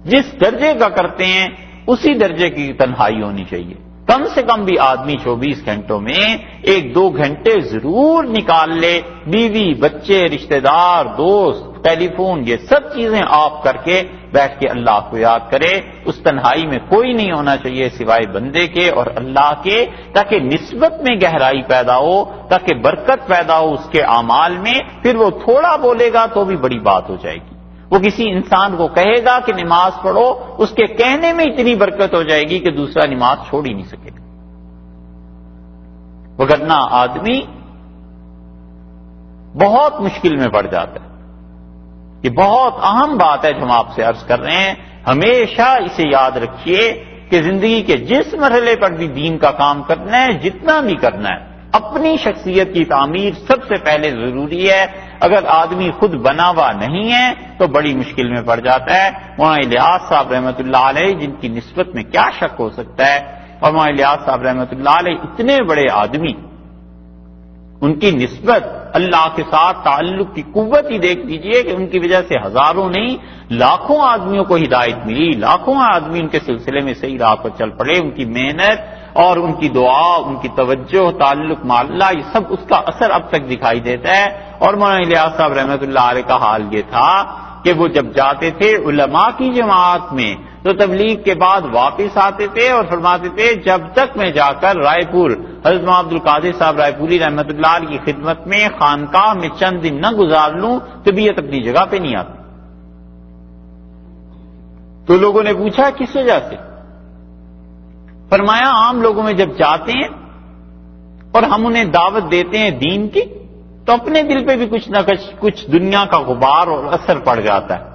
Speaker 1: جس درجے کا کرتے ہیں اسی درجے کی تنہائی ہونی چاہیے۔ کم سے کم بھی آدمی 24 گھنٹوں میں 1-2 گھنٹے ضرور نکال لے، بیوی، بچے، رشتہ دار، دوست، ٹیلی فون، یہ سب چیزیں آف کر کے بیٹھ کے اللہ کو یاد کرے۔ اس تنہائی میں کوئی نہیں ہونا چاہیے سوائے بندے کے اور اللہ کے، تاکہ نسبت میں گہرائی پیدا ہو، تاکہ برکت پیدا ہو اس کے اعمال میں، پھر وہ تھوڑا بولے گا تو بھی بڑی بات ہو جائے گی، وہ کسی انسان کو کہے گا کہ نماز پڑھو، اس کے کہنے میں اتنی برکت ہو جائے گی کہ دوسرا نماز چھوڑ ہی نہیں سکے گا، وگرنہ آدمی بہت مشکل میں پڑ جاتا ہے۔ یہ بہت اہم بات ہے جو ہم آپ سے عرض کر رہے ہیں، ہمیشہ اسے یاد رکھیے کہ زندگی کے جس مرحلے پر بھی دین کا کام کرنا ہے، جتنا بھی کرنا ہے، اپنی شخصیت کی تعمیر سب سے پہلے ضروری ہے۔ اگر آدمی خود بنا ہوا نہیں ہے تو بڑی مشکل میں پڑ جاتا ہے۔ مولانا الیاس صاحب رحمۃ اللہ علیہ، جن کی نسبت میں کیا شک ہو سکتا ہے، اور مولانا الیاس صاحب رحمۃ اللہ علیہ اتنے بڑے آدمی، ان کی نسبت اللہ کے ساتھ تعلق کی قوت ہی دیکھ لیجئے کہ ان کی وجہ سے ہزاروں نہیں لاکھوں آدمیوں کو ہدایت ملی، لاکھوں آدمی ان کے سلسلے میں صحیح راہ پر چل پڑے۔ ان کی محنت اور ان کی دعا، ان کی توجہ، تعلق مع اللہ، یہ سب اس کا اثر اب تک دکھائی دیتا ہے۔ اور مولانا الیاس صاحب رحمۃ اللہ علیہ کا حال یہ تھا کہ وہ جب جاتے تھے علماء کی جماعت میں تو تبلیغ کے بعد واپس آتے تھے اور فرماتے تھے جب تک میں جا کر رائے پور حضرت عبد القادر صاحب رائے پوری رحمۃ اللہ علیہ کی خدمت میں خانقاہ میں چند دن نہ گزار لوں طبیعت اپنی جگہ پہ نہیں آتی۔ تو لوگوں نے پوچھا کس وجہ سے؟ فرمایا عام لوگوں میں جب جاتے ہیں اور ہم انہیں دعوت دیتے ہیں دین کی تو اپنے دل پہ بھی کچھ نہ کچھ دنیا کا غبار اور اثر پڑ جاتا ہے،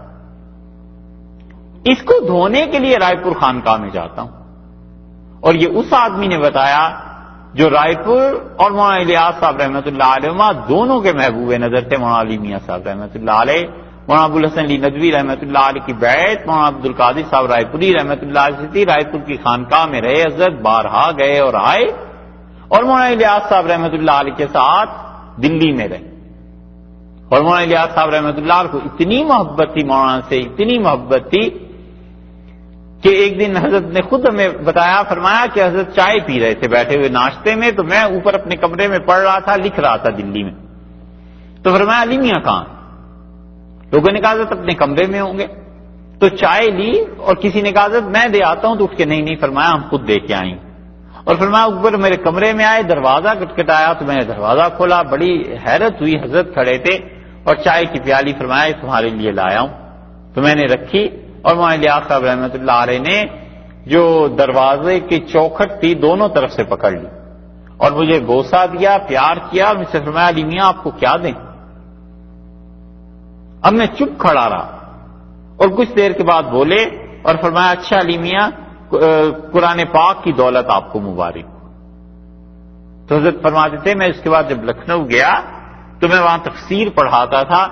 Speaker 1: اس کو دھونے کے لیے رائے پور خانقاہ میں جاتا ہوں۔ اور یہ اس آدمی نے بتایا جو رائے پور اور مولانا الیاس صاحب رحمۃ اللہ علیہ دونوں کے محبوب نظر تھے، مولانا علی میاں صاحب رحمۃ اللہ علیہ، مولانا ابو الحسن علی ندوی رحمۃ اللہ علیہ کی بیعت مولانا عبد القادر صاحب رائے پوری رحمۃ اللہ علیہ سے تھی۔ رائے پور کی خانقاہ میں رہے حضرت، بارہا گئے اور آئے، اور مولانا الیاس صاحب رحمۃ اللہ علیہ کے ساتھ دلی میں رہے۔ اور مولانا الیاس صاحب رحمۃ اللہ علیہ کو اتنی محبت تھی مولانا سے، اتنی محبت تھی کہ ایک دن حضرت نے خود ہمیں بتایا، فرمایا کہ حضرت چائے پی رہے تھے بیٹھے ہوئے ناشتے میں، تو میں اوپر اپنے کمرے میں پڑھ رہا تھا، لکھ رہا تھا دلی میں، تو فرمایا علی میاں کہاں؟ لوگوں نے کہا حضرت اپنے کمرے میں ہوں گے۔ تو چائے لی اور کسی نے کہا حضرت میں دے آتا ہوں، تو اٹھ کے نہیں فرمایا ہم خود دے کے آئیں۔ اور فرمایا اوپر میرے کمرے میں آئے، دروازہ کٹکھٹایا تو میں نے دروازہ کھولا، بڑی حیرت ہوئی، حضرت کھڑے تھے اور چائے کی پیالی فرمایا تمہارے لیے لایا ہوں، تو میں نے رکھی، اور مولانا الیاس صاحب رحمۃ اللہ علیہ نے جو دروازے کی چوکھٹ تھی دونوں طرف سے پکڑ لی اور مجھے بوسہ دیا، پیار کیا، اور مجھ سے فرمایا علی میاں آپ کو کیا دیں؟ اب میں چپ کھڑا رہا اور کچھ دیر کے بعد بولے اور فرمایا اچھا علی میاں قرآن پاک کی دولت آپ کو مبارک۔ تو حضرت فرماتے تھے میں اس کے بعد جب لکھنؤ گیا تو میں وہاں تفسیر پڑھاتا تھا،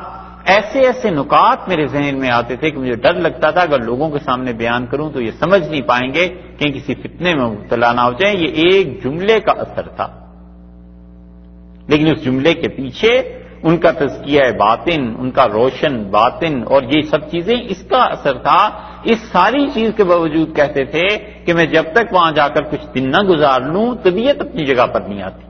Speaker 1: ایسے ایسے نکات میرے ذہن میں آتے تھے کہ مجھے ڈر لگتا تھا اگر لوگوں کے سامنے بیان کروں تو یہ سمجھ نہیں پائیں گے کہ کسی فتنے میں مبتلا نہ ہو جائیں۔ یہ ایک جملے کا اثر تھا، لیکن اس جملے کے پیچھے ان کا تزکیہ باطن، ان کا روشن باطن اور یہ سب چیزیں، اس کا اثر تھا۔ اس ساری چیز کے باوجود کہتے تھے کہ میں جب تک وہاں جا کر کچھ دن نہ گزار لوں طبیعت اپنی جگہ پر نہیں آتی۔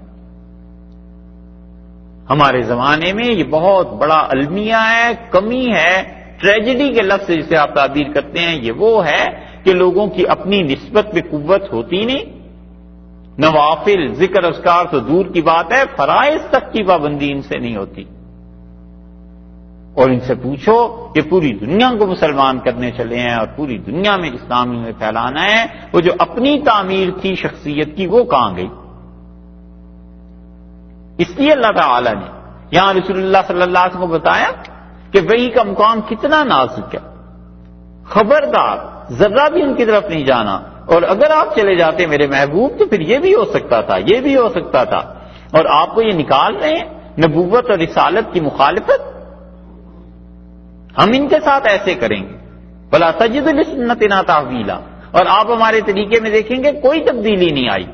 Speaker 1: ہمارے زمانے میں یہ بہت بڑا المیہ ہے، کمی ہے، ٹریجڈی کے لفظ جسے آپ تعبیر کرتے ہیں، یہ وہ ہے کہ لوگوں کی اپنی نسبت پہ قوت ہوتی نہیں، نوافل ذکر اذکار تو دور کی بات ہے، فرائض تک کی پابندی ان سے نہیں ہوتی۔ اور ان سے پوچھو کہ پوری دنیا کو مسلمان کرنے چلے ہیں اور پوری دنیا میں اسلام میں پھیلانا ہے، وہ جو اپنی تعمیر تھی شخصیت کی وہ کہاں گئی؟ اس لیے اللہ تعالی نے یہاں رسول اللہ صلی اللہ علیہ وسلم کو بتایا کہ وحی کا مقام کتنا نازک ہے، خبردار ذرہ بھی ان کی طرف نہیں جانا، اور اگر آپ چلے جاتے میرے محبوب تو پھر یہ بھی ہو سکتا تھا، یہ بھی ہو سکتا تھا، اور آپ کو یہ نکال رہے ہیں نبوت اور رسالت کی مخالفت۔ ہم ان کے ساتھ ایسے کریں گے بلا تجد لسنتنا تحویلا، اور آپ ہمارے طریقے میں دیکھیں گے کوئی تبدیلی نہیں آئی۔